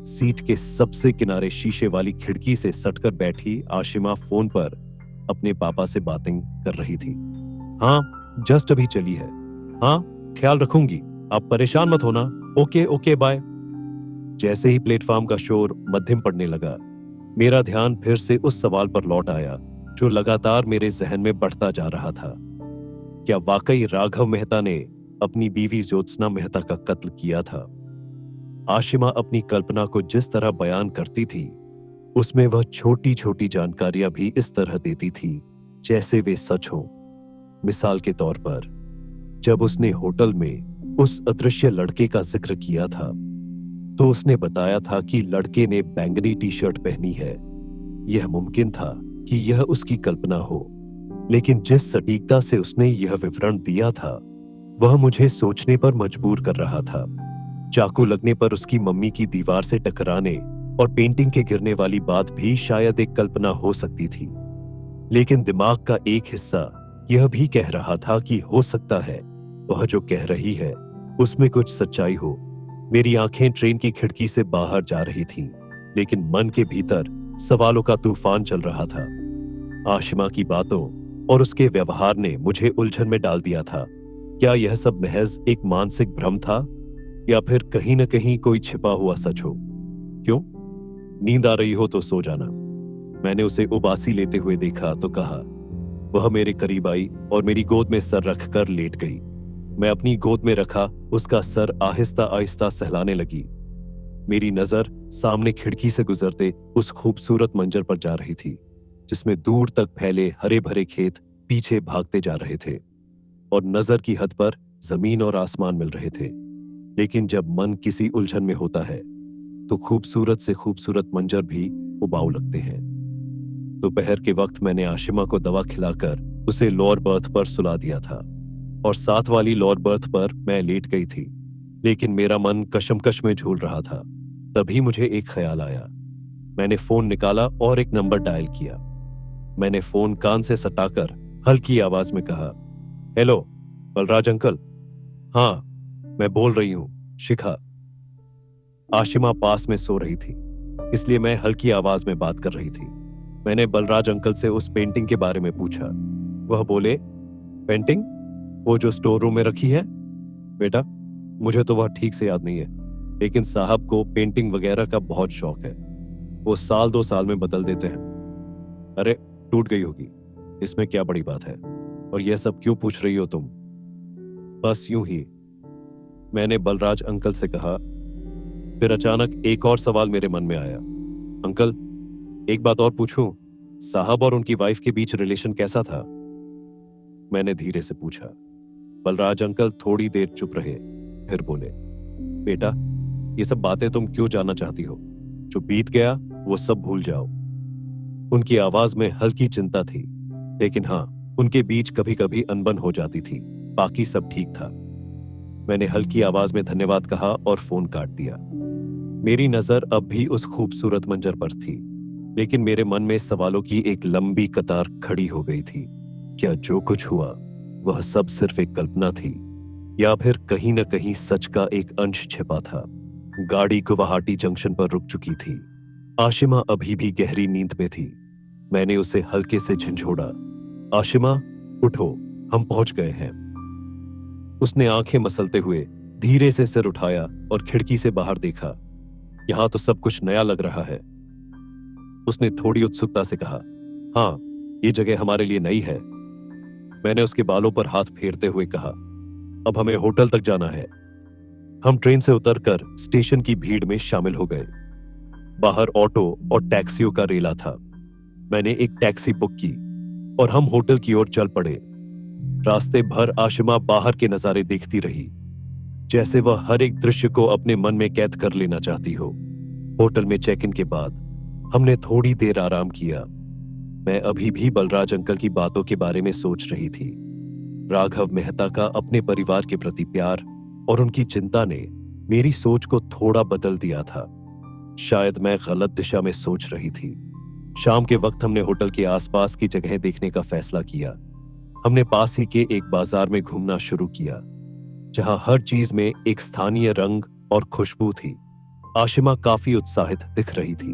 सीट के सबसे किनारे शीशे वाली खिड़की से सटकर बैठी आशिमा फोन पर अपने पापा से बातें कर रही थी। हाँ, जस्ट अभी चली है। हाँ, ख्याल रखूंगी, आप परेशान मत होना। Okay okay bye. जैसे ही प्लेटफॉर्म का शोर मध्यम पड़ने लगा, मेरा ध्यान फिर से उस सवाल पर लौट आया जो लगातार मेरे जहन में बढ़ता जा रहा था। क्या वाकई राघव मेहता ने अपनी बीवी ज्योत्सना मेहता का कत्ल किया था? आशिमा अपनी कल्पना को जिस तरह बयान करती थी, उसमें वह छोटी छोटी जानकारियां भी इस तरह देती थी जैसे वे सच हों। मिसाल के तौर पर, जब उसने होटल में उस अदृश्य लड़के का जिक्र किया था तो उसने बताया था कि लड़के ने बैंगनी टी शर्ट पहनी है। यह मुमकिन था कि यह उसकी कल्पना हो, लेकिन जिस सटीकता से उसने यह विवरण दिया था वह मुझे सोचने पर मजबूर कर रहा था। चाकू लगने पर उसकी मम्मी की दीवार से टकराने और पेंटिंग के गिरने वाली बात भी शायद एक कल्पना हो सकती थी, लेकिन दिमाग का एक हिस्सा यह भी कह रहा था कि हो सकता है वह जो कह रही है उसमें कुछ सच्चाई हो। मेरी आंखें ट्रेन की खिड़की से बाहर जा रही थीं, लेकिन मन के भीतर सवालों का तूफान चल रहा था। आशिमा की बातों और उसके व्यवहार ने मुझे उलझन में डाल दिया था। क्या यह सब महज एक मानसिक भ्रम था या फिर कहीं न कहीं कोई छिपा हुआ सच हो? क्यों? नींद आ रही हो तो सो जाना। मैंने उसे उबासी लेते हुए देखा तो कहा। वह मेरे करीब आई और मेरी गोद में सर रखकर लेट गई। मैं अपनी गोद में रखा उसका सर आहिस्ता आहिस्ता सहलाने लगी। मेरी नजर सामने खिड़की से गुजरते उस खूबसूरत मंजर पर जा रही थी, जिसमें दूर तक फैले हरे भरे खेत पीछे भागते जा रहे थे और नजर की हद पर जमीन और आसमान मिल रहे थे। लेकिन जब मन किसी उलझन में होता है तो खूबसूरत से खूबसूरत मंजर भी उबाऊ लगते हैं। दोपहर के वक्त मैंने आशिमा को दवा खिलाकर उसे लोअर बर्थ पर सुला दिया था और साथ वाली लोअर बर्थ पर मैं लेट गई थी, लेकिन मेरा मन कशमकश में झूल रहा था। तभी मुझे एक ख्याल आया। मैंने फोन निकाला और एक नंबर डायल किया। मैंने फोन कान से सटाकर हल्की आवाज में कहा, हेलो बलराज अंकल। हाँ, मैं बोल रही हूँ, शिखा। आशिमा पास में सो रही थी, इसलिए मैं हल्की आवाज में बात कर रही थी। मैंने बलराज अंकल से उस पेंटिंग के बारे में पूछा। वह बोले, पेंटिंग? वो जो स्टोर रूम में रखी है? बेटा, मुझे तो वह ठीक से याद नहीं है, लेकिन साहब को पेंटिंग वगैरह का बहुत शौक है। वो साल 2 साल में बदल देते हैं। अरे, टूट गई होगी, इसमें क्या बड़ी बात है? और यह सब क्यों पूछ रही हो तुम? बस यूं ही, मैंने बलराज अंकल से कहा। फिर अचानक एक और सवाल मेरे मन में आया। अंकल, एक बात और पूछूं? साहब और उनकी वाइफ के बीच रिलेशन कैसा था? मैंने धीरे से पूछा। बलराज अंकल थोड़ी देर चुप रहे, फिर बोले, बेटा, ये सब बातें तुम क्यों जानना चाहती हो? जो बीत गया वो सब भूल जाओ। उनकी आवाज में हल्की चिंता थी, लेकिन हाँ, उनके बीच कभी कभी अनबन हो जाती थी। बाकी सब ठीक था। मैंने हल्की आवाज में धन्यवाद कहा और फोन काट दिया। मेरी नजर अब भी उस खूबसूरत मंजर पर थी, लेकिन मेरे मन में सवालों की एक लंबी कतार खड़ी हो गई थी। क्या जो कुछ हुआ वह सब सिर्फ एक कल्पना थी, या फिर कहीं न कहीं सच का एक अंश छिपा था? गाड़ी गुवाहाटी जंक्शन पर रुक चुकी थी। आशिमा अभी भी गहरी नींद में थी। मैंने उसे हल्के से झंझोड़ा। आशिमा, उठो, हम पहुंच गए हैं। उसने आंखें मसलते हुए धीरे से सिर उठाया और खिड़की से बाहर देखा। यहां तो सब कुछ नया लग रहा है। उसने थोड़ी उत्सुकता से कहा, हाँ, ये जगह हमारे लिए नई है। मैंने उसके बालों पर हाथ फेरते हुए कहा, अब हमें होटल तक जाना है। हम ट्रेन से उतरकर स्टेशन की भीड़ में शामिल हो गए। बाहर ऑटो और टैक्सियों का रेला था। मैंने एक टैक्सी बुक की और हम होटल की ओर चल पड़े। रास्ते भर आशिमा बाहर के नजारे देखती रही, जैसे वह हर एक दृश्य को अपने मन में कैद कर लेना चाहती हो। होटल में चेक इन के बाद हमने थोड़ी देर आराम किया। मैं अभी भी बलराज अंकल की बातों के बारे में सोच रही थी। राघव मेहता का अपने परिवार के प्रति प्यार और उनकी चिंता ने मेरी सोच को थोड़ा बदल दिया था। शायद मैं गलत दिशा में सोच रही थी। शाम के वक्त हमने होटल के आसपास की जगह देखने का फैसला किया। हमने पास ही के एक बाजार में घूमना शुरू किया, जहां हर चीज में एक स्थानीय रंग और खुशबू थी। आशिमा काफी उत्साहित दिख रही थी।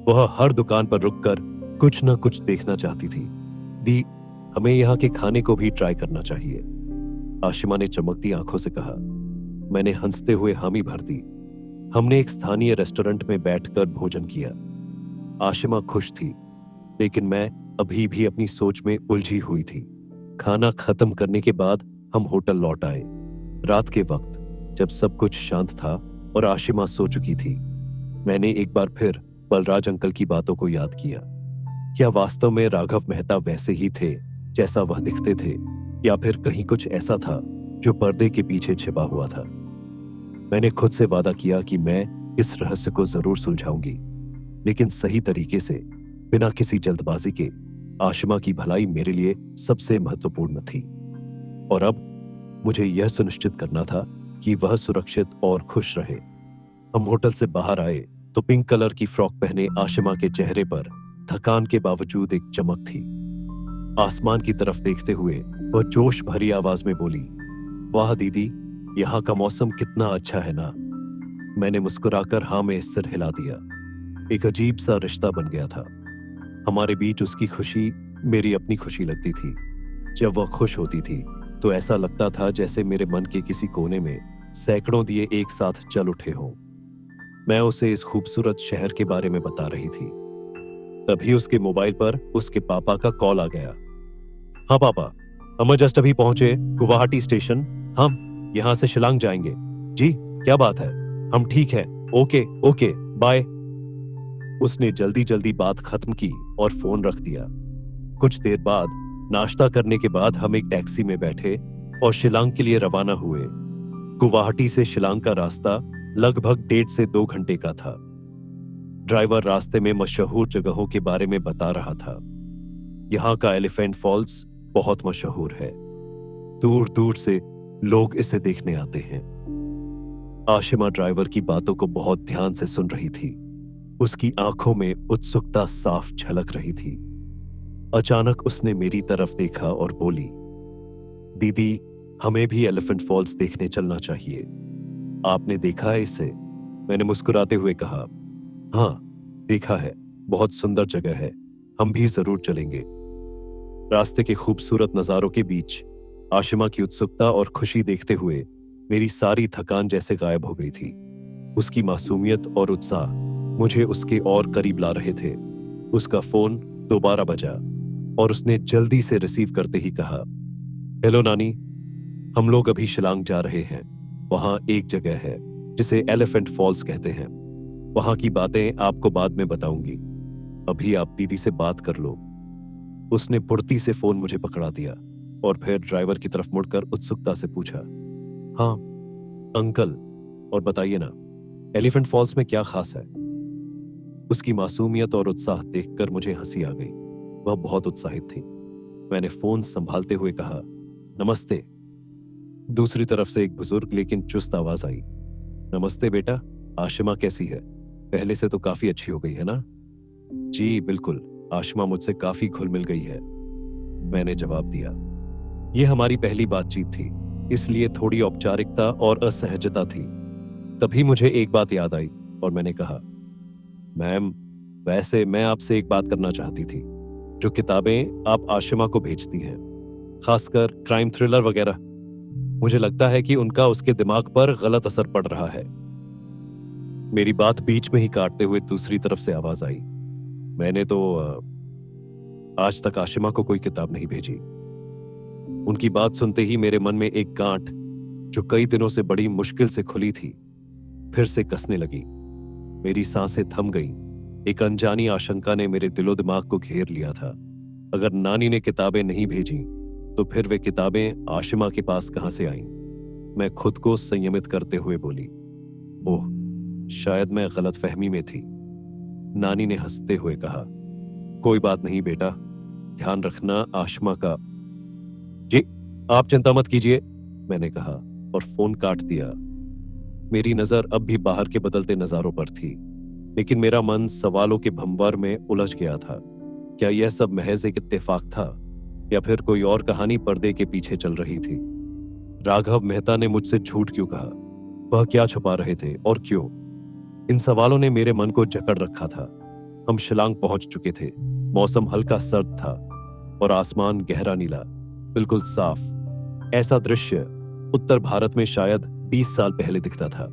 वह हर दुकान पर रुककर कुछ न कुछ देखना चाहती थी। दी, हमें यहाँ के खाने को भी ट्राई करना चाहिए, आशिमा ने चमकती आंखों से कहा। मैंने हंसते हुए हामी भर दी। हमने एक स्थानीय रेस्टोरेंट में बैठकर भोजन किया। आशिमा खुश थी, लेकिन मैं अभी भी अपनी सोच में उलझी हुई थी। खाना खत्म करने के बाद हम होटल लौट आए। रात के वक्त जब सब कुछ शांत था और आशिमा सो चुकी थी, मैंने एक बार फिर बलराज अंकल की बातों को याद किया। क्या वास्तव में राघव मेहता वैसे ही थे जैसा वह दिखते थे, या फिर कहीं कुछ ऐसा था जो पर्दे के पीछे छिपा हुआ था? मैंने खुद से वादा किया कि मैं इस रहस्य को जरूर सुलझाऊंगी, लेकिन सही तरीके से, बिना किसी जल्दबाजी के। आशिमा की भलाई मेरे लिए सबसे महत्वपूर्ण थी, और अब मुझे यह सुनिश्चित करना था कि वह सुरक्षित और खुश रहे। हम होटल से बाहर आए तो पिंक कलर की फ्रॉक पहने आशिमा के चेहरे पर थकान के बावजूद एक चमक थी। आसमान की तरफ देखते हुए वह जोश भरी आवाज में बोली, वाह दीदी, यहाँ का मौसम कितना अच्छा है ना। मैंने मुस्कुराकर हाँ में सिर हिला दिया। एक अजीब सा रिश्ता बन गया था। हमारे बीच उसकी खुशी मेरी अपनी खुशी लगती थी। जब वह खुश होती थी तो ऐसा लगता था जैसे मेरे मन के किसी कोने में सैकड़ों दिए एक साथ जल उठे हों। मैं उसे इस खूबसूरत शहर के बारे में बता रही थी। तभी उसके मोबाइल पर उसके पापा का कॉल आ गया। हाँ पापा, हम जस्ट अभी पहुंचे गुवाहाटी स्टेशन। हम यहाँ से शिलांग जाएंगे। जी, क्या बात है? हम ठीक है। Okay okay, bye. उसने जल्दी जल्दी बात खत्म की और फोन रख दिया। कुछ देर बाद नाश्ता करने के बाद हम एक टैक्सी में बैठे और शिलांग के लिए रवाना हुए। गुवाहाटी से शिलांग का रास्ता लगभग 1.5 से 2 घंटे का था। ड्राइवर रास्ते में मशहूर जगहों के बारे में बता रहा था। यहाँ का एलिफेंट फॉल्स बहुत मशहूर है। दूर दूर से लोग इसे देखने आते हैं। आशिमा ड्राइवर की बातों को बहुत ध्यान से सुन रही थी। उसकी आंखों में उत्सुकता साफ झलक रही थी। अचानक उसने मेरी तरफ देखा और बोली, दीदी, हमें भी एलिफेंट फॉल्स देखने चलना चाहिए। आपने देखा है इसे? मैंने मुस्कुराते हुए कहा। हाँ, देखा है। बहुत सुंदर जगह है। हम भी जरूर चलेंगे। रास्ते के खूबसूरत नजारों के बीच आशिमा की उत्सुकता और खुशी देखते हुए मेरी सारी थकान जैसे गायब हो गई थी। उसकी मासूमियत और उत्साह मुझे उसके और करीब ला रहे थे। उसका फोन दोबारा बजा और उसने जल्दी से रिसीव करते ही कहा, हेलो नानी, हम लोग अभी शिलांग जा रहे हैं। वहां एक जगह है जिसे एलिफेंट फॉल्स कहते हैं। वहां की बातें आपको बाद में बताऊंगी। अभी आप दीदी से बात कर लो। उसने फुर्ती से फोन मुझे पकड़ा दिया और फिर ड्राइवर की तरफ मुड़कर उत्सुकता से पूछा, हाँ अंकल, और बताइए ना, एलिफेंट फॉल्स में क्या खास है? उसकी मासूमियत और उत्साह देखकर मुझे हंसी आ गई। वह बहुत उत्साहित थी। मैंने फोन संभालते हुए कहा, नमस्ते। दूसरी तरफ से एक बुजुर्ग लेकिन चुस्त आवाज आई, नमस्ते बेटा, आशिमा कैसी है? पहले से तो काफी अच्छी हो गई है ना? जी बिल्कुल, आशिमा मुझसे काफी घुल मिल गई है, मैंने जवाब दिया। यह हमारी पहली बातचीत थी, इसलिए थोड़ी औपचारिकता और असहजता थी। तभी मुझे एक बात याद आई और मैंने कहा, मैम, वैसे मैं आपसे एक बात करना चाहती थी। जो किताबें आप आशिमा को भेजती हैं, खासकर क्राइम थ्रिलर वगैरह, मुझे लगता है कि उनका उसके दिमाग पर गलत असर पड़ रहा है। मेरी बात बीच में ही काटते हुए दूसरी तरफ से आवाज आई, मैंने तो आज तक आशिमा को कोई किताब नहीं भेजी। उनकी बात सुनते ही मेरे मन में एक गांठ, जो कई दिनों से बड़ी मुश्किल से खुली थी, फिर से कसने लगी। मेरी सांसें थम गईं। एक अनजानी आशंका ने मेरे दिलो दिमाग को घेर लिया था। अगर नानी ने किताबें नहीं भेजी तो फिर वे किताबें आशिमा के पास कहां से आईं? मैं खुद को संयमित करते हुए बोली, ओह, शायद मैं गलतफहमी में थी। नानी ने हंसते हुए कहा, कोई बात नहीं बेटा, ध्यान रखना आशिमा का। जी, आप चिंता मत कीजिए, मैंने कहा और फोन काट दिया। मेरी नजर अब भी बाहर के बदलते नजारों पर थी, लेकिन मेरा मन सवालों के भंवर में उलझ गया था। क्या यह सब महज एक इत्तेफाक था या फिर कोई और कहानी पर्दे के पीछे चल रही थी? राघव मेहता ने मुझसे झूठ क्यों कहा? वह क्या छुपा रहे थे और क्यों? इन सवालों ने मेरे मन को जकड़ रखा था। हम शिलांग पहुंच चुके थे। मौसम हल्का सर्द था और आसमान गहरा नीला, बिल्कुल साफ। ऐसा दृश्य उत्तर भारत में शायद 20 साल पहले दिखता था,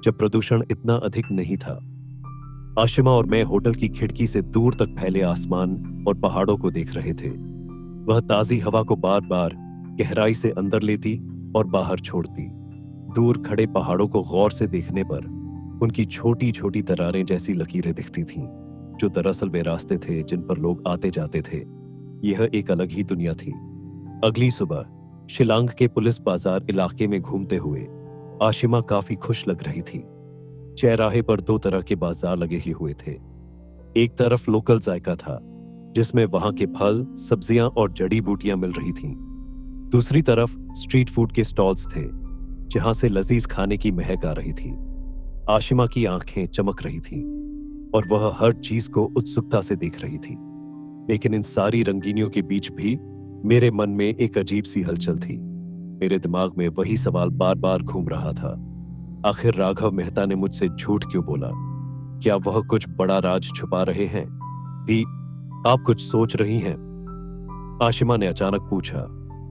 जब प्रदूषण इतना अधिक नहीं था। आशिमा और मैं होटल की खिड़की से दूर तक फैले आसमान और पहाड़ों को देख रहे थे। वह ताजी हवा को बार बार गहराई से अंदर लेती और बाहर छोड़ती। दूर खड़े पहाड़ों को गौर से देखने पर उनकी छोटी छोटी दरारें जैसी लकीरें दिखती थीं, जो दरअसल वे रास्ते थे जिन पर लोग आते जाते थे। यह एक अलग ही दुनिया थी। अगली सुबह शिलांग के पुलिस बाजार इलाके में घूमते हुए आशिमा काफी खुश लग रही थी। चौराहे पर 2 तरह के बाजार लगे ही हुए थे। एक तरफ लोकल जायका था, जिसमें वहां के फल, सब्जियां और जड़ी बूटियां मिल रही थीं। दूसरी तरफ स्ट्रीट फूड के स्टॉल्स थे, जहां से लजीज खाने की महक आ रही थी। आशिमा की आंखें चमक रही थीं और वह हर चीज को उत्सुकता से देख रही थी। लेकिन इन सारी रंगीनियों के बीच भी मेरे मन में एक अजीब सी हलचल थी। मेरे दिमाग में वही सवाल बार बार घूम रहा था, आखिर राघव मेहता ने मुझसे झूठ क्यों बोला? क्या वह कुछ बड़ा राज छुपा रहे हैं? दी, आप कुछ सोच रही हैं? आशिमा ने अचानक पूछा।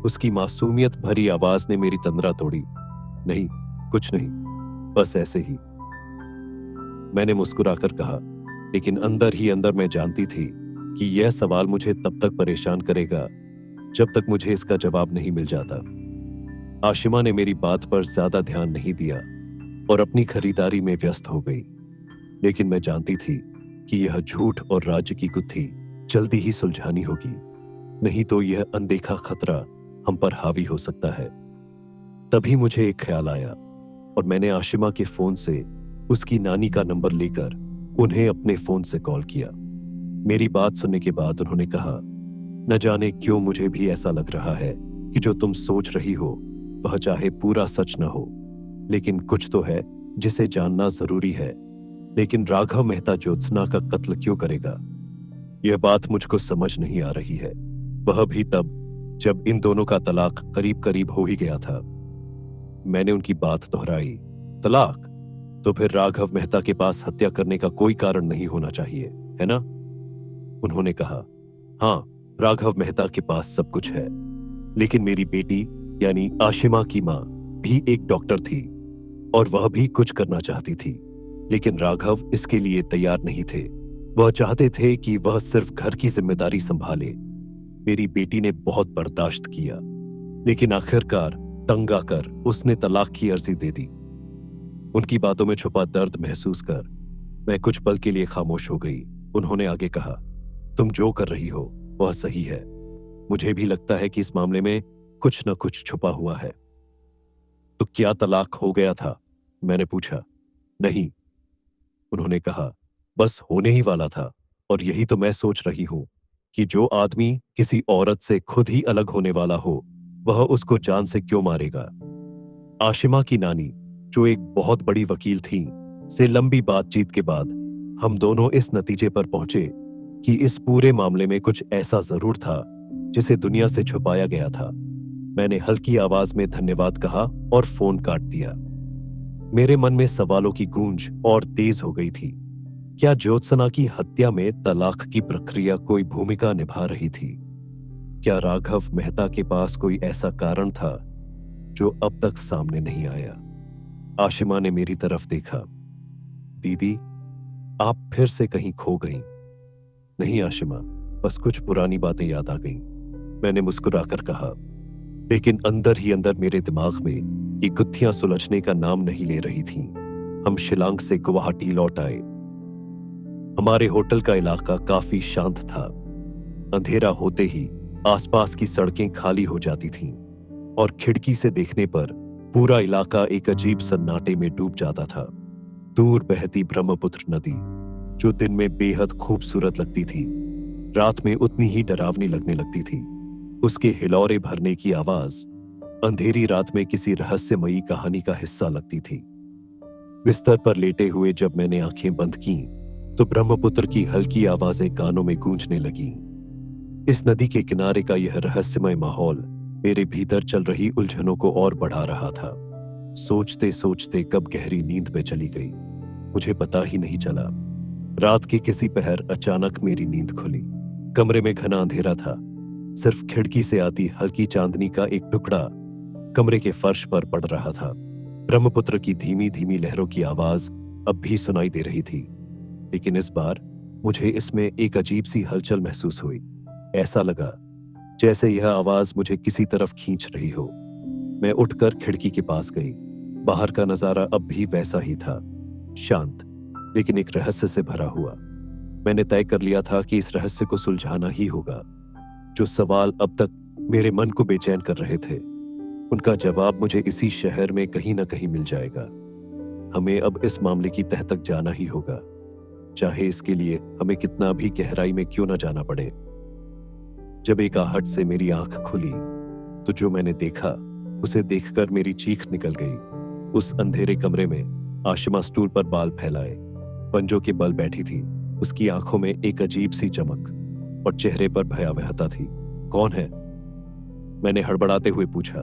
उसकी मासूमियत भरी आवाज ने मेरी तंद्रा तोड़ी। नहीं, कुछ नहीं, बस ऐसे ही, मैंने मुस्कुराकर कहा। लेकिन अंदर ही अंदर मैं जानती थी कि यह सवाल मुझे तब तक परेशान करेगा जब तक मुझे इसका जवाब नहीं मिल जाता। आशिमा ने मेरी बात पर ज्यादा ध्यान नहीं दिया और अपनी खरीदारी में व्यस्त हो गई। लेकिन मैं जानती थी कि यह झूठ और राज्य की गुत्थी जल्दी ही सुलझानी होगी, नहीं तो यह अनदेखा खतरा हम पर हावी हो सकता है। तभी मुझे एक ख्याल आया और मैंने आशिमा के फोन से उसकी नानी का नंबर लेकर उन्हें अपने फोन से कॉल किया। मेरी बात सुनने के बाद उन्होंने कहा, न जाने क्यों मुझे भी ऐसा लग रहा है कि जो तुम सोच रही हो वह चाहे पूरा सच न हो, लेकिन कुछ तो है जिसे जानना जरूरी है। लेकिन राघव मेहता ज्योत्सना का कत्ल क्यों करेगा? यह बात मुझको समझ नहीं आ रही है। वह भी तब जब इन दोनों का तलाक करीब करीब हो ही गया था, मैंने उनकी बात दोहराई। तलाक? तो फिर राघव मेहता के पास हत्या करने का कोई कारण नहीं होना चाहिए, है ना? उन्होंने कहा, हाँ, राघव मेहता के पास सब कुछ है, लेकिन मेरी बेटी यानी आशिमा की मां भी एक डॉक्टर थी और वह भी कुछ करना चाहती थी, लेकिन राघव इसके लिए तैयार नहीं थे। वह चाहते थे कि वह सिर्फ घर की जिम्मेदारी संभाले। मेरी बेटी ने बहुत बर्दाश्त किया, लेकिन आखिरकार तंग आकर उसने तलाक की अर्जी दे दी। उनकी बातों में छुपा दर्द महसूस कर मैं कुछ पल के लिए खामोश हो गई। उन्होंने आगे कहा, तुम जो कर रही हो वह सही है। मुझे भी लगता है कि इस मामले में कुछ न कुछ छुपा हुआ है। तो क्या तलाक हो गया था? मैंने पूछा। नहीं, उन्होंने कहा, बस होने ही वाला था। और यही तो मैं सोच रही हूं कि जो आदमी किसी औरत से खुद ही अलग होने वाला हो, वह उसको जान से क्यों मारेगा? आशिमा की नानी, जो एक बहुत बड़ी वकील थी, से लंबी बातचीत के बाद हम दोनों इस नतीजे पर पहुंचे कि इस पूरे मामले में कुछ ऐसा जरूर था जिसे दुनिया से छुपाया गया था। मैंने हल्की आवाज में धन्यवाद कहा और फोन काट दिया। मेरे मन में सवालों की गूंज और तेज हो गई थी। क्या ज्योत्सना की हत्या में तलाक की प्रक्रिया कोई भूमिका निभा रही थी? क्या राघव मेहता के पास कोई ऐसा कारण था जो अब तक सामने नहीं आया? आशिमा ने मेरी तरफ देखा। दीदी, आप फिर से कहीं खो गईं। नहीं आशिमा, बस कुछ पुरानी बातें याद आ गईं, मैंने मुस्कुराकर कहा। लेकिन अंदर ही अंदर मेरे दिमाग में ये गुत्थियां सुलझने का नाम नहीं ले रही थीं। हम शिलांग से गुवाहाटी लौट आए। हमारे होटल का इलाका काफी शांत था। अंधेरा होते ही आसपास की सड़कें खाली हो जाती थीं और खिड़की से देखने पर पूरा इलाका एक अजीब सन्नाटे में डूब जाता था। दूर बहती ब्रह्मपुत्र नदी, जो दिन में बेहद खूबसूरत लगती थी, रात में उतनी ही डरावनी लगने लगती थी। उसके हिलौरे भरने की आवाज अंधेरी रात में किसी रहस्यमयी कहानी का हिस्सा लगती थी। बिस्तर पर लेटे हुए जब मैंने आंखें बंद की तो ब्रह्मपुत्र की हल्की आवाजें कानों में गूंजने लगीं। इस नदी के किनारे का यह रहस्यमय माहौल मेरे भीतर चल रही उलझनों को और बढ़ा रहा था। सोचते सोचते कब गहरी नींद में चली गई, मुझे पता ही नहीं चला। रात के किसी पहर अचानक मेरी नींद खुली। कमरे में घना अंधेरा था। सिर्फ खिड़की से आती हल्की चांदनी का एक टुकड़ा कमरे के फर्श पर पड़ रहा था। ब्रह्मपुत्र की धीमी धीमी लहरों की आवाज अब भी सुनाई दे रही थी, लेकिन इस बार मुझे इसमें एक अजीब सी हलचल महसूस हुई। ऐसा लगा जैसे यह आवाज मुझे किसी तरफ खींच रही हो। मैं उठकर खिड़की के पास गई। बाहर का नजारा अब भी वैसा ही था, शांत, लेकिन एक रहस्य से भरा हुआ। मैंने तय कर लिया था कि इस रहस्य को सुलझाना ही होगा। जो सवाल अब तक मेरे मन को बेचैन कर रहे थे, उनका जवाब मुझे इसी शहर में कहीं ना कहीं मिल जाएगा। हमें अब इस मामले की तह तक जाना ही होगा, चाहे इसके लिए हमें कितना भी गहराई में क्यों ना जाना पड़े। जब एक आहट से मेरी आंख खुली तो जो मैंने देखा उसे देखकर मेरी चीख निकल गई। उस अंधेरे कमरे में आशिमा स्टूल पर बाल फैलाए पंजों के बल बैठी थी। उसकी आंखों में एक अजीब सी चमक और चेहरे पर भयावहता थी। कौन है? मैंने हड़बड़ाते हुए पूछा।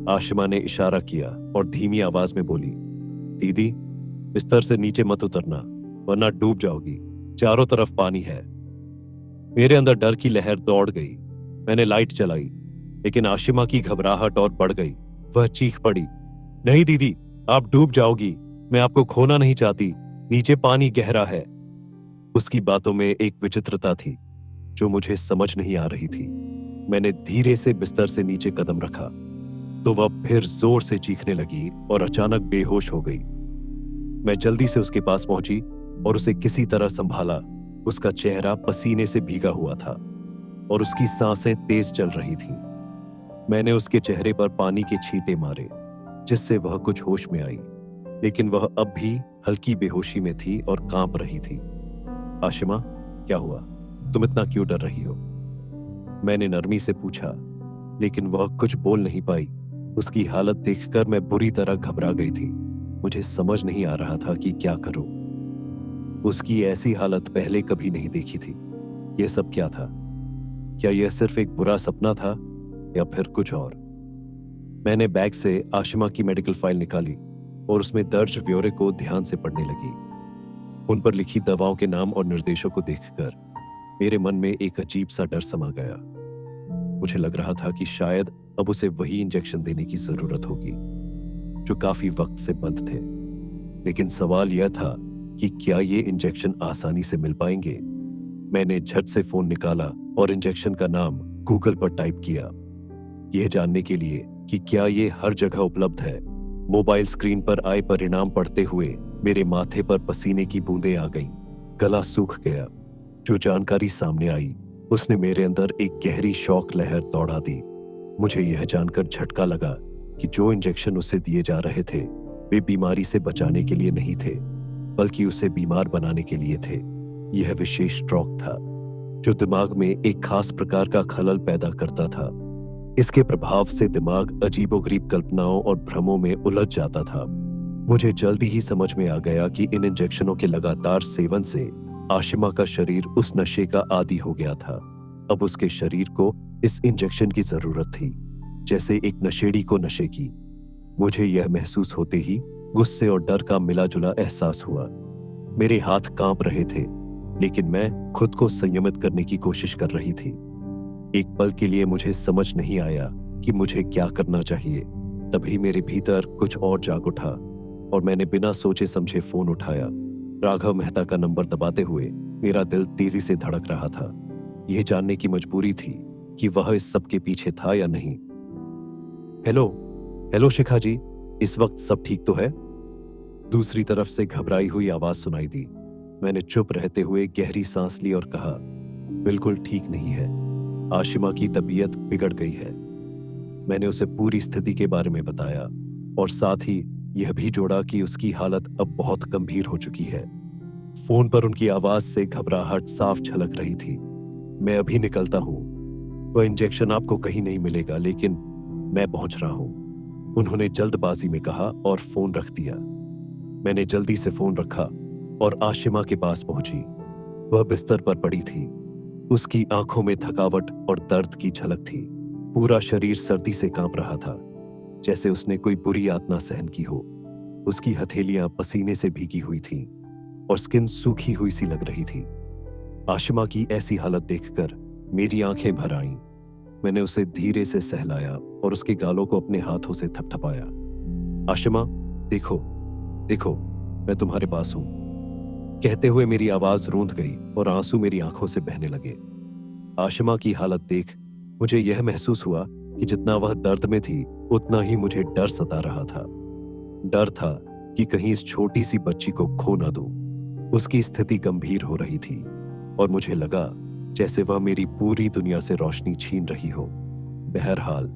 आशिमा ने इशारा किया और धीमी आवाज में बोली, दीदी, बिस्तर से नीचे मत उतरना वरना डूब जाओगी, चारों तरफ पानी है। मेरे अंदर डर की लहर दौड़ गई। मैंने लाइट जलाई, लेकिन आशिमा की घबराहट और बढ़ गई। वह चीख पड़ी, नहीं दीदी, आप डूब जाओगी, मैं आपको खोना नहीं चाहती, नीचे पानी गहरा है। उसकी बातों में एक विचित्रता थी जो मुझे समझ नहीं आ रही थी। मैंने धीरे से बिस्तर से नीचे कदम रखा तो वह फिर जोर से चीखने लगी और अचानक बेहोश हो गई। मैं जल्दी से उसके पास पहुंची और उसे किसी तरह संभाला। उसका चेहरा पसीने से भीगा हुआ था और उसकी सांसें तेज चल रही थीं। मैंने उसके चेहरे पर पानी के छींटे मारे जिससे वह कुछ होश में आई, लेकिन वह अब भी हल्की बेहोशी में थी और कांप रही थी। आशिमा, क्या हुआ? तुम इतना क्यों डर रही हो? मैंने नरमी से पूछा, लेकिन वह कुछ बोल नहीं पाई। उसकी हालत देखकर मैं बुरी तरह घबरा गई थी। मुझे समझ नहीं आ रहा था कि क्या करूं। उसकी ऐसी हालत पहले कभी नहीं देखी थी। यह सब क्या था? क्या यह सिर्फ एक बुरा सपना था या फिर कुछ और? मैंने बैग से आशिमा की मेडिकल फाइल निकाली और उसमें दर्ज ब्यौरे को ध्यान से पढ़ने लगी। उन पर लिखी दवाओं के नाम और निर्देशों को देखकर मेरे मन में एक अजीब सा डर समा गया। मुझे लग रहा था कि शायद अब उसे वही इंजेक्शन देने की जरूरत होगी जो काफी वक्त से बंद थे। लेकिन सवाल यह था कि क्या ये इंजेक्शन आसानी से मिल पाएंगे? मैंने झट से फोन निकाला और इंजेक्शन का नाम गूगल पर टाइप किया, यह जानने के लिए कि क्या ये हर जगह उपलब्ध है। मोबाइल स्क्रीन पर आए परिणाम पढ़ते हुए मेरे माथे पर पसीने की बूंदें आ गईं, गला सूख गया। जो जानकारी सामने आई उसने मेरे अंदर एक गहरी शौक लहर दौड़ा दी। मुझे यह जानकर झटका लगा कि जो इंजेक्शन उसे दिए जा रहे थे वे बीमारी से बचाने के लिए नहीं थे, बल्कि उसे बीमार बनाने के लिए थे। यह विशेष ड्रग था जो दिमाग में एक खास प्रकार का खलल पैदा करता था। इसके प्रभाव से दिमाग अजीबोगरीब कल्पनाओं और भ्रमों में उलझ जाता था। मुझे जल्दी ही समझ में आ गया कि इन इंजेक्शनों के लगातार सेवन से आशिमा का शरीर उस नशे का आदी हो गया था। अब उसके शरीर को इस इंजेक्शन की जरूरत थी, जैसे एक नशेड़ी को नशे की। मुझे यह महसूस होते ही गुस्से और डर का मिला जुला एहसास हुआ। मेरे हाथ कांप रहे थे, लेकिन मैं खुद को संयमित करने की कोशिश कर रही थी। एक पल के लिए मुझे समझ नहीं आया कि मुझे क्या करना चाहिए। तभी मेरे भीतर कुछ और जाग उठा और मैंने बिना सोचे समझे फोन उठाया। राघव मेहता का नंबर दबाते हुए मेरा दिल तेजी से धड़क रहा था। यह जानने की मजबूरी थी कि वह इस सब के पीछे था या नहीं। हेलो हेलो शिखा जी, इस वक्त सब ठीक तो है? दूसरी तरफ से घबराई हुई आवाज सुनाई दी। मैंने चुप रहते हुए गहरी सांस ली और कहा, बिल्कुल ठीक नहीं है, आशिमा की तबीयत बिगड़ गई है। मैंने उसे पूरी स्थिति के बारे में बताया और साथ ही यह भी जोड़ा कि उसकी हालत अब बहुत गंभीर हो चुकी है। फोन पर उनकी आवाज से घबराहट साफ झलक रही थी। मैं अभी निकलता हूं, वह इंजेक्शन आपको कहीं नहीं मिलेगा, लेकिन मैं पहुंच रहा हूं, उन्होंने जल्दबाजी में कहा और फोन रख दिया। मैंने जल्दी से फोन रखा और आशिमा के पास पहुंची। वह बिस्तर पर पड़ी थी। उसकी आंखों में थकावट और दर्द की झलक थी। पूरा शरीर सर्दी से कांप रहा था, जैसे उसने कोई बुरी यातना सहन की हो। उसकी हथेलियां पसीने से भीगी हुई थीं और स्किन सूखी हुई सी लग रही थी। आशिमा की ऐसी हालत देखकर मेरी आंखें भर आईं। मैंने उसे धीरे से सहलाया और उसके गालों को अपने हाथों से थपथपाया। आशिमा, देखो देखो, मैं तुम्हारे पास हूं, कहते हुए मेरी आवाज रूंध गई और आंसू मेरी आंखों से बहने लगे। आशिमा की हालत देख मुझे यह महसूस हुआ कि जितना वह दर्द में थी उतना ही मुझे डर सता रहा था। डर था कि कहीं इस छोटी सी बच्ची को खो ना दूं। उसकी स्थिति गंभीर हो रही थी और मुझे लगा जैसे वह मेरी पूरी दुनिया से रोशनी छीन रही हो। बहरहाल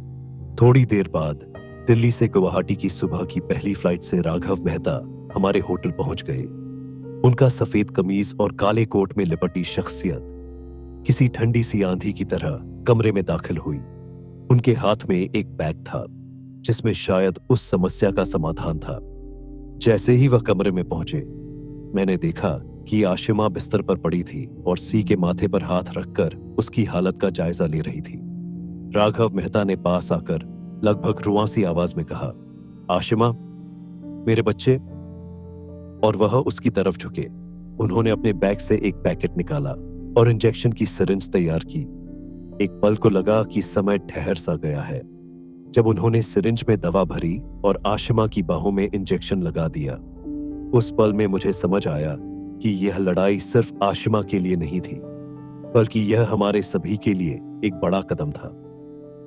थोड़ी देर बाद दिल्ली से गुवाहाटी की सुबह की पहली फ्लाइट से राघव मेहता हमारे होटल पहुंच गए। उनका सफेद कमीज और काले कोट में लिपटी शख्सियत किसी ठंडी सी आंधी की तरह कमरे में दाखिल हुई। उनके हाथ में एक बैग था जिसमें शायद उस समस्या का समाधान था। जैसे ही वह कमरे में पहुंचे, मैंने देखा कि आशिमा बिस्तर पर पड़ी थी और सी के माथे पर हाथ रखकर उसकी हालत का जायजा ले रही थी। राघव मेहता ने पास आकर लगभग रुआंसी आवाज में कहा, आशिमा, मेरे बच्चे। और वह उसकी तरफ झुके। उन्होंने अपने बैग से एक पैकेट निकाला और इंजेक्शन की सिरिंज तैयार की। एक पल को लगा कि समय ठहर सा गया है। जब उन्होंने सिरिंज में दवा भरी और आशिमा की बाहों में इंजेक्शन लगा दिया, उस पल में मुझे समझ आया कि यह लड़ाई सिर्फ आशिमा के लिए नहीं थी, बल्कि यह हमारे सभी के लिए एक बड़ा कदम था।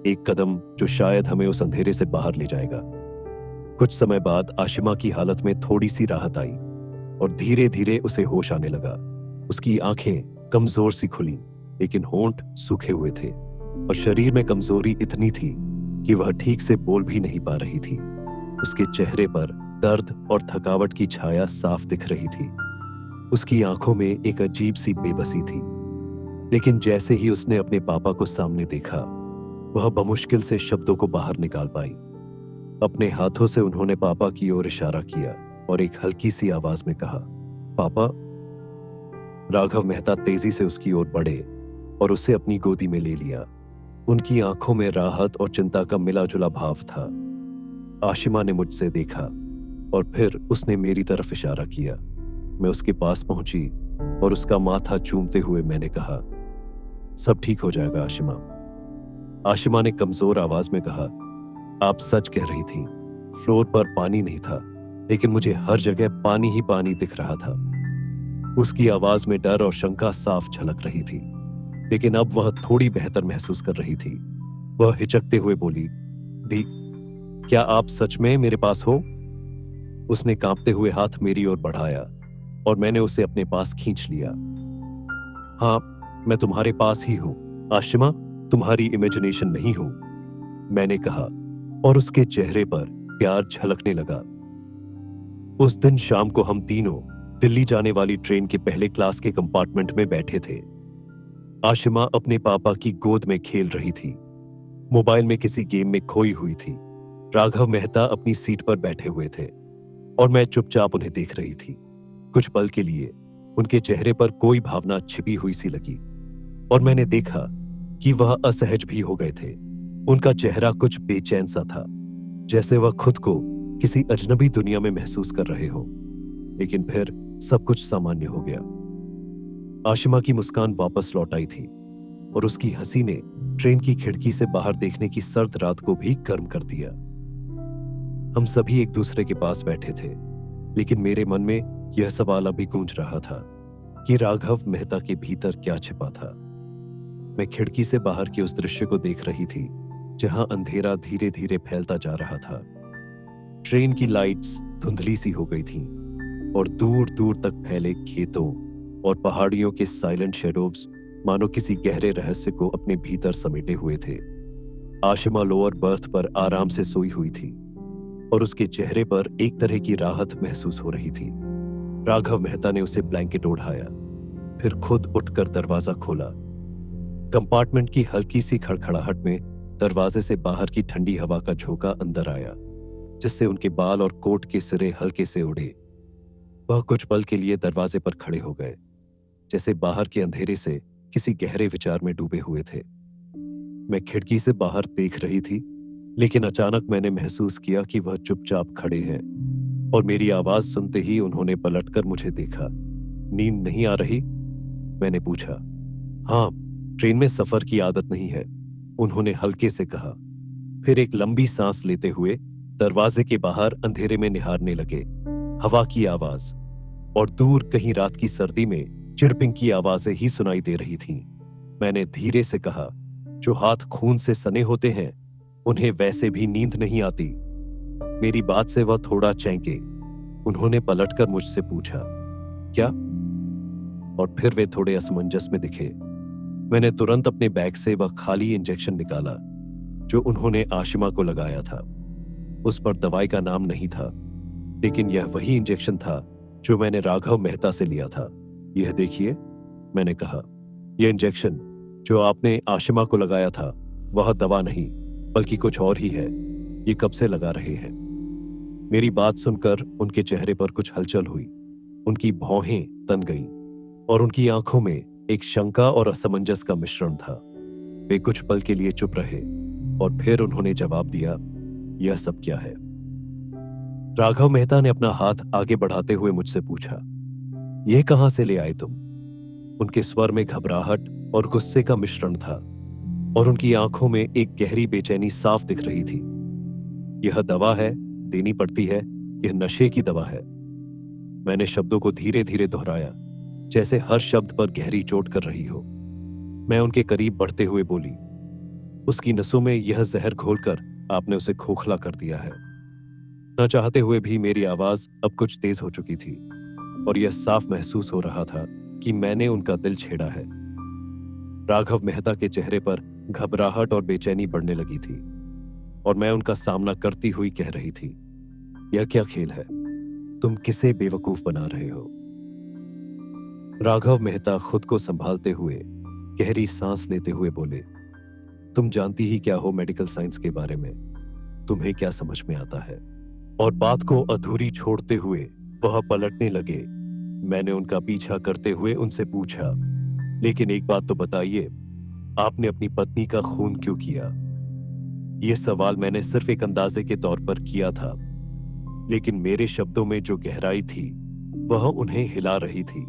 एक कदम जो शायद हमें उस अंधेरे से बाहर ले जाएगा। कुछ समय बाद आशिमा की हालत में थोड़ी सी राहत आई और धीरे धीरे उसे होश आने लगा। उसकी आंखें कमजोर सी खुली, लेकिन होंठ सूखे हुए थे और शरीर में कमजोरी इतनी थी कि वह ठीक से बोल भी नहीं पा रही थी। उसके चेहरे पर दर्द और थकावट की छाया साफ दिख रही थी। उसकी आंखों में एक अजीब सी बेबसी थी। लेकिन जैसे ही उसने अपने पापा को सामने देखा, वह बमुश्किल से शब्दों को बाहर निकाल पाई। अपने हाथों से उन्होंने पापा की ओर इशारा किया और एक हल्की सी आवाज में कहा, पापा। राघव मेहता तेजी से उसकी ओर बढ़े और उसे अपनी गोदी में ले लिया। उनकी आंखों में राहत और चिंता का मिला जुला भाव था। आशिमा ने मुझसे देखा और फिर उसने मेरी तरफ इशारा किया। मैं उसके पास पहुंची और उसका माथा चूमते हुए मैंने कहा, सब ठीक हो जाएगा आशिमा। आशिमा ने कमजोर आवाज में कहा, आप सच कह रही थी। फ्लोर पर पानी नहीं था, लेकिन मुझे हर जगह पानी ही पानी दिख रहा था। उसकी आवाज में डर और शंका साफ झलक रही थी, लेकिन अब वह थोड़ी बेहतर महसूस कर रही थी। वह हिचकते हुए बोली, दी, क्या आप सच में मेरे पास हो? उसने कांपते हुए हाथ मेरी ओर बढ़ाया और मैंने उसे अपने पास खींच लिया। हाँ, मैं तुम्हारे पास ही हूं आशिमा, तुम्हारी इमेजिनेशन नहीं हूं, मैंने कहा और उसके चेहरे पर प्यार झलकने लगा। उस दिन शाम को हम तीनों दिल्ली जाने वाली ट्रेन के पहले क्लास के कंपार्टमेंट में बैठे थे। आशिमा अपने पापा की गोद में खेल रही थी, मोबाइल में किसी गेम में खोई हुई थी। राघव मेहता अपनी सीट पर बैठे हुए थे और मैं चुपचाप उन्हें देख रही थी। कुछ पल के लिए उनके चेहरे पर कोई भावना छिपी हुई सी लगी और मैंने देखा कि वह असहज भी हो गए थे। उनका चेहरा कुछ बेचैन सा था, जैसे वह खुद को किसी अजनबी दुनिया में महसूस कर रहे हो। लेकिन फिर सब कुछ सामान्य हो गया। आशिमा की मुस्कान वापस लौट आई थी और उसकी हंसी ने ट्रेन की खिड़की से बाहर देखने की सर्द रात को भी गर्म कर दिया। हम सभी एक दूसरे के पास बैठे थे, लेकिन मेरे मन में यह सवाल अभी गूंज रहा था कि राघव मेहता के भीतर क्या छिपा था। मैं खिड़की से बाहर के उस दृश्य को देख रही थी जहां अंधेरा धीरे धीरे फैलता जा रहा था। ट्रेन की लाइट्स धुंधली सी हो गई थीं और दूर दूर तक फैले खेतों और पहाड़ियों के साइलेंट शेडोव्स मानो किसी गहरे रहस्य को अपने भीतर समेटे हुए थे। आशिमा लोअर बर्थ पर आराम से सोई हुई थी और उसके चेहरे पर एक तरह की राहत महसूस हो रही थी। राघव मेहता ने उसे ब्लैंकेट ओढ़ाया, फिर खुद उठकर दरवाजा खोला। कंपार्टमेंट की हल्की सी खड़खड़ाहट में दरवाजे से बाहर की ठंडी हवा का झोंका अंदर आया, जिससे उनके बाल और कोट के सिरे हल्के से उड़े। वह कुछ पल के लिए दरवाजे पर खड़े हो गए, जैसे बाहर के अंधेरे से किसी गहरे विचार में डूबे हुए थे। मैं खिड़की से बाहर देख रही थी, लेकिन अचानक मैंने महसूस किया कि वह चुपचाप खड़े हैं और मेरी आवाज सुनते ही उन्होंने पलटकर मुझे देखा। नींद नहीं आ रही? मैंने पूछा। हाँ, ट्रेन में सफर की आदत नहीं है, उन्होंने हल्के से कहा। फिर एक लंबी सांस लेते हुए दरवाजे के बाहर अंधेरे में निहारने लगे। हवा की आवाज और दूर कहीं रात की सर्दी में चिड़पिंग की आवाजें ही सुनाई दे रही थीं। मैंने धीरे से कहा, जो हाथ खून से सने होते हैं उन्हें वैसे भी नींद नहीं आती। मेरी बात से वह थोड़ा चौंके। उन्होंने पलटकर मुझसे पूछा, क्या? और फिर वे थोड़े असमंजस में दिखे। मैंने तुरंत अपने बैग से वह खाली इंजेक्शन निकाला जो उन्होंने आशिमा को लगाया था। उस पर दवाई का नाम नहीं था, लेकिन यह वही इंजेक्शन था जो मैंने राघव मेहता से लिया था। यह देखिए, मैंने कहा, यह इंजेक्शन जो आपने आशिमा को लगाया था वह दवा नहीं बल्कि कुछ और ही है। ये कब से लगा रहे हैं? मेरी बात सुनकर उनके चेहरे पर कुछ हलचल हुई। उनकी भौहें तन गईं और उनकी आंखों में एक शंका और असमंजस का मिश्रण था। वे कुछ पल के लिए चुप रहे और फिर उन्होंने जवाब दिया, यह सब क्या है? राघव मेहता ने अपना हाथ आगे बढ़ाते हुए मुझसे पूछा, यह कहां से ले आए तुम? उनके स्वर में घबराहट और गुस्से का मिश्रण था और उनकी आंखों में एक गहरी बेचैनी साफ दिख रही थी। यह दवा है, देनी पड़ती है, यह नशे की दवा है। मैंने शब्दों को धीरे धीरे दोहराया, जैसे हर शब्द पर गहरी चोट कर रही हो। मैं उनके करीब बढ़ते हुए बोली, उसकी नसों में यह जहर घोलकर आपने उसे खोखला कर दिया है। न चाहते हुए भी मेरी आवाज अब कुछ तेज हो चुकी थी और यह साफ महसूस हो रहा था कि मैंने उनका दिल छेड़ा है। राघव मेहता के चेहरे पर घबराहट और बेचैनी बढ़ने लगी थी और मैं उनका सामना करती हुई कह रही थी, यह क्या खेल है? तुम किसे बेवकूफ बना रहे हो? राघव मेहता खुद को संभालते हुए गहरी सांस लेते हुए बोले, तुम जानती ही क्या हो मेडिकल साइंस के बारे में, तुम्हें क्या समझ में आता है? और बात को अधूरी छोड़ते हुए वह पलटने लगे। मैंने उनका पीछा करते हुए उनसे पूछा, लेकिन एक बात तो बताइए, आपने अपनी पत्नी का खून क्यों किया? यह सवाल मैंने सिर्फ एक अंदाजे के तौर पर किया था, लेकिन मेरे शब्दों में जो गहराई थी वह उन्हें हिला रही थी।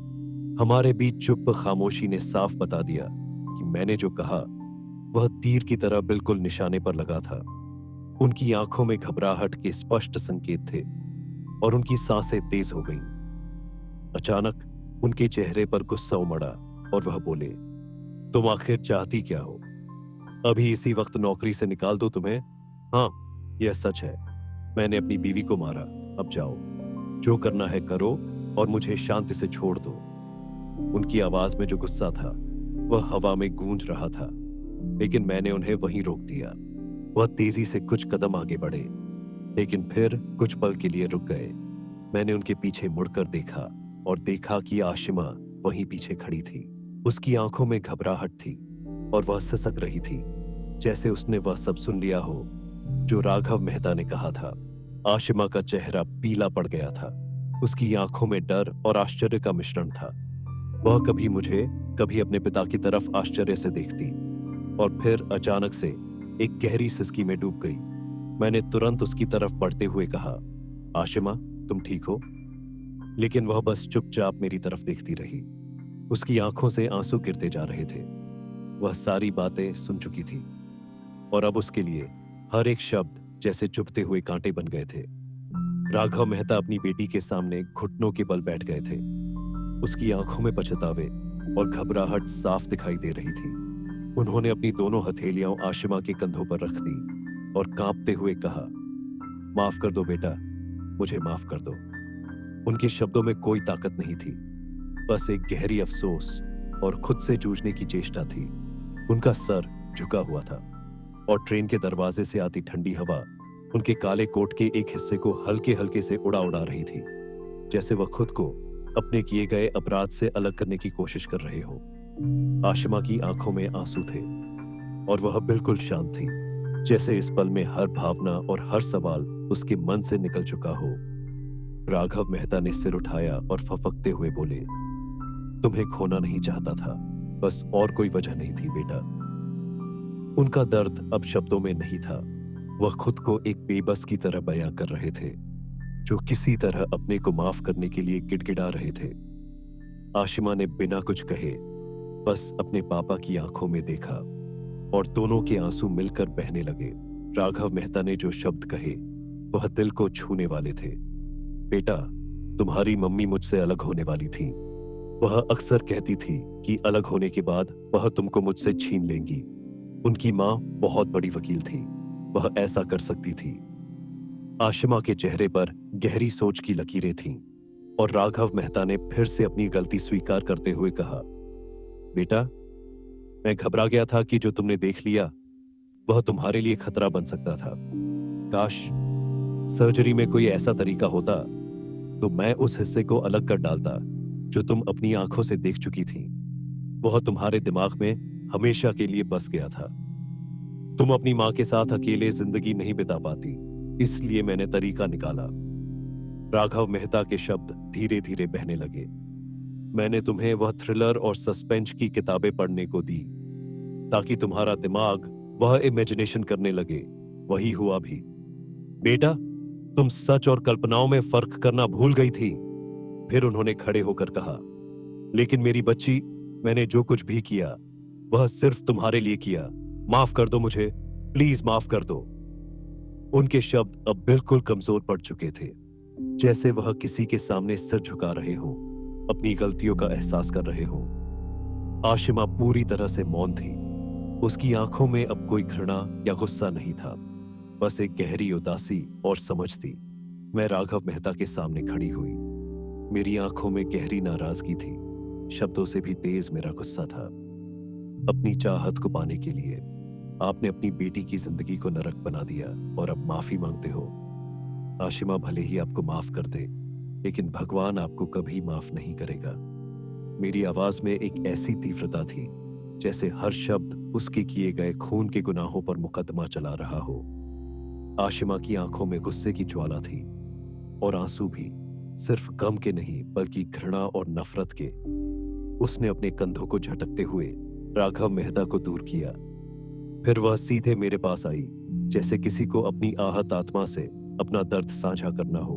हमारे बीच चुप खामोशी ने साफ बता दिया कि मैंने जो कहा वह तीर की तरह बिल्कुल निशाने पर लगा था। उनकी आंखों में घबराहट के स्पष्ट संकेत थे और उनकी सांसें तेज हो गईं। अचानक उनके चेहरे पर गुस्सा उमड़ा और वह बोले, तुम आखिर चाहती क्या हो? अभी इसी वक्त नौकरी से निकाल दो तुम्हें? हाँ, यह सच है, मैंने अपनी बीवी को मारा। अब जाओ, जो करना है करो और मुझे शांति से छोड़ दो। उनकी आवाज में जो गुस्सा था वह हवा में गूंज रहा था, लेकिन मैंने उन्हें वहीं रोक दिया। वह तेजी से कुछ कदम आगे बढ़े, लेकिन फिर कुछ पल के लिए रुक गए। मैंने उनके पीछे मुड़कर देखा और देखा कि आशिमा वहीं पीछे खड़ी थी। उसकी आंखों में घबराहट थी और वह सिसक रही थी, जैसे उसने वह सब सुन लिया हो जो राघव मेहता ने कहा था। आशिमा का चेहरा पीला पड़ गया था। उसकी आंखों में डर और आश्चर्य का मिश्रण था। वह कभी मुझे, कभी अपने पिता की तरफ आश्चर्य से देखती और फिर अचानक से एक गहरी सिसकी में डूब गई। मैंने तुरंत उसकी तरफ बढ़ते हुए कहा, आशिमा, तुम ठीक हो? लेकिन वह बस चुपचाप मेरी तरफ देखती रही। उसकी आंखों से आंसू गिरते जा रहे थे। वह सारी बातें सुन चुकी थी और अब उसके लिए हर एक शब्द जैसे चुभते हुए कांटे बन गए थे। राघव मेहता अपनी बेटी के सामने घुटनों के बल बैठ गए थे। उसकी आंखों में पछतावे और घबराहट साफ दिखाई दे रही थी। उन्होंने अपनी दोनों हथेलियां आशिमा के कंधों पर रख दी और कांपते हुए कहा, माफ कर दो बेटा, मुझे माफ कर दो। उनके शब्दों में कोई ताकत नहीं थी, बस एक गहरी अफसोस और खुद से जूझने की चेष्टा थी। उनका सर झुका हुआ था और ट्रेन के दरवाजे से आती ठंडी हवा उनके काले कोट के एक हिस्से को हल्के हल्के से उड़ा उड़ा रही थी, जैसे वह खुद को अपने किए गए अपराध से अलग करने की कोशिश कर रहे हो। आशिमा की आंखों में आंसू थे और वह बिल्कुल शांत थी, जैसे इस पल में हर भावना और हर सवाल उसके मन से निकल चुका हो। राघव मेहता ने सिर उठाया और फफकते हुए बोले, तुम्हें खोना नहीं चाहता था, बस और कोई वजह नहीं थी बेटा। उनका दर्द अब शब्दों में नहीं था। वह खुद को एक बेबस की तरह बयां कर रहे थे, जो किसी तरह अपने को माफ करने के लिए गिड़गिड़ा रहे थे। आशिमा ने बिना कुछ कहे बस अपने पापा की आंखों में देखा और दोनों के आंसू मिलकर बहने लगे। राघव मेहता ने जो शब्द कहे वह दिल को छूने वाले थे। बेटा, तुम्हारी मम्मी मुझसे अलग होने वाली थी। वह अक्सर कहती थी कि अलग होने के बाद वह तुमको मुझसे छीन लेंगी। उनकी मां बहुत बड़ी वकील थी, वह ऐसा कर सकती थी। आशिमा के चेहरे पर गहरी सोच की लकीरें थीं और राघव मेहता ने फिर से अपनी गलती स्वीकार करते हुए कहा, बेटा, मैं घबरा गया था कि जो तुमने देख लिया वह तुम्हारे लिए खतरा बन सकता था। काश सर्जरी में कोई ऐसा तरीका होता तो मैं उस हिस्से को अलग कर डालता जो तुम अपनी आंखों से देख चुकी थी। वह तुम्हारे दिमाग में हमेशा के लिए बस गया था। तुम अपनी मां के साथ अकेले जिंदगी नहीं बिता पाती, इसलिए मैंने तरीका निकाला। राघव मेहता के शब्द धीरे धीरे बहने लगे। मैंने तुम्हें वह थ्रिलर और सस्पेंस की किताबें पढ़ने को दी ताकि तुम्हारा दिमाग वह इमेजिनेशन करने लगे। वही हुआ भी। बेटा, तुम सच और कल्पनाओं में फर्क करना भूल गई थी। फिर उन्होंने खड़े होकर कहा, लेकिन मेरी बच्ची, मैंने जो कुछ भी किया वह सिर्फ तुम्हारे लिए किया। माफ कर दो मुझे, प्लीज माफ कर दो। उनके शब्द अब बिल्कुल कमजोर पड़ चुके थे, जैसे वह किसी के सामने सिर झुका रहे हो, अपनी गलतियों का एहसास कर रहे हो। आशिमा पूरी तरह से मौन थी। उसकी आंखों में अब कोई घृणा या गुस्सा नहीं था, बस एक गहरी उदासी और समझ थी। मैं राघव मेहता के सामने खड़ी हुई। मेरी आंखों में गहरी नाराजगी थी, शब्दों से भी तेज मेरा गुस्सा था। अपनी चाहत को पाने के लिए आपने अपनी बेटी की जिंदगी को नरक बना दिया और अब माफी मांगते हो। आशिमा भले ही आपको माफ कर दे, लेकिन भगवान आपको कभी माफ नहीं करेगा। मेरी आवाज में एक ऐसी तीव्रता थी जैसे हर शब्द उसके किए गए खून के गुनाहों पर मुकदमा चला रहा हो। आशिमा की आंखों में गुस्से की ज्वाला थी और आंसू भी, सिर्फ गम के नहीं बल्कि घृणा और नफरत के। उसने अपने कंधों को झटकते हुए राघव मेहता को दूर किया। फिर वह सीधे मेरे पास आई, जैसे किसी को अपनी आहत आत्मा से अपना दर्द साझा करना हो।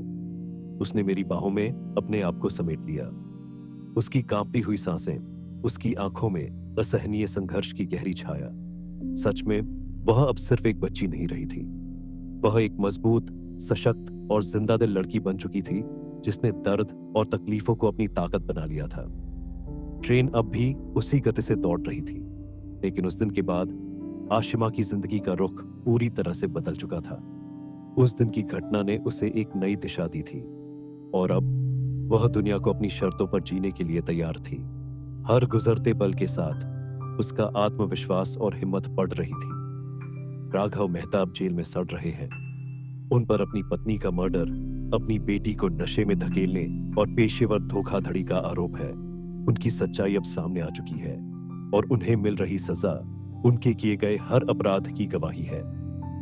उसने मेरी बाहों में अपने आप को समेट लिया। उसकी कांपती हुई सांसें, उसकी आंखों में असहनीय संघर्ष की गहरी छाया। सच में वह अब सिर्फ एक बच्ची नहीं रही थी, वह एक मजबूत, सशक्त और जिंदा दिल लड़की बन चुकी थी, जिसने दर्द और तकलीफों को अपनी ताकत बना लिया था। ट्रेन अब भी उसी गति से दौड़ रही थी, लेकिन उस दिन के बाद आशिमा की जिंदगी का रुख पूरी तरह से बदल चुका था। उस दिन की घटना ने उसे एक नई दिशा दी थी और अब वह दुनिया को अपनी शर्तों पर जीने के लिए तैयार थी। हर गुजरते पल के साथ उसका आत्मविश्वास और हिम्मत बढ़ रही थी। राघव मेहता अब जेल में सड़ रहे हैं। उन पर अपनी पत्नी का मर्डर, अपनी बेटी को नशे में धकेलने और पेशेवर धोखाधड़ी का आरोप है। उनकी सच्चाई अब सामने आ चुकी है और उन्हें मिल रही सजा उनके किए गए हर अपराध की गवाही है।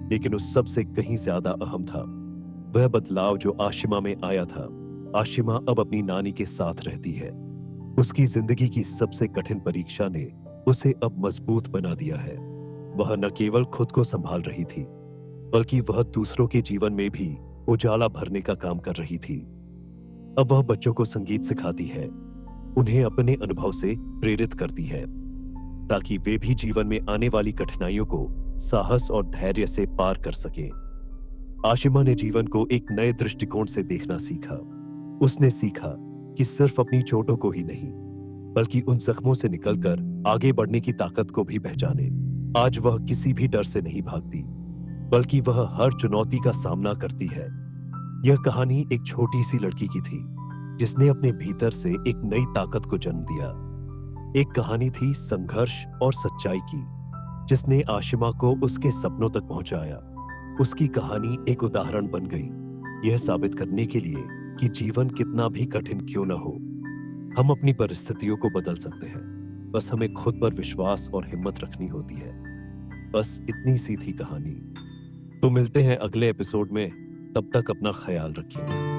लेकिन उस सब से कहीं ज्यादा अहम था वह बदलाव जो आशिमा में आया था। आशिमा अब अपनी नानी के साथ रहती है। उसकी जिंदगी की सबसे कठिन परीक्षा ने उसे अब मजबूत बना दिया है। वह न केवल खुद को संभाल रही थी, बल्कि वह दूसरों के जीवन में भी उजाला भरने का काम कर रही थी। अब वह बच्चों को संगीत सिखाती है, उन्हें अपने अनुभव से प्रेरित करती है, ताकि वे भी जीवन में आने वाली कठिनाइयों को साहस और धैर्य से पार कर सकें। आशिमा ने जीवन को एक नए दृष्टिकोण से देखना सीखा। उसने सीखा कि सिर्फ अपनी चोटों को ही नहीं, बल्कि उन जख्मों से निकलकर आगे बढ़ने की ताकत को भी पहचाने। आज वह किसी भी डर से नहीं भागती, बल्कि वह हर चुनौती का सामना करती है। यह कहानी एक छोटी सी लड़की की थी, जिसने अपने भीतर से एक नई ताकत को जन्म दिया। एक कहानी थी संघर्ष और सच्चाई की, जिसने आशिमा को उसके सपनों तक पहुंचाया। उसकी कहानी एक उदाहरण बन गई, यह साबित करने के लिए कि जीवन कितना भी कठिन क्यों न हो, हम अपनी परिस्थितियों को बदल सकते हैं। बस हमें खुद पर विश्वास और हिम्मत रखनी होती है। बस इतनी सी थी कहानी। तो मिलते हैं अगले एपिसोड में, तब तक अपना ख्याल रखिए।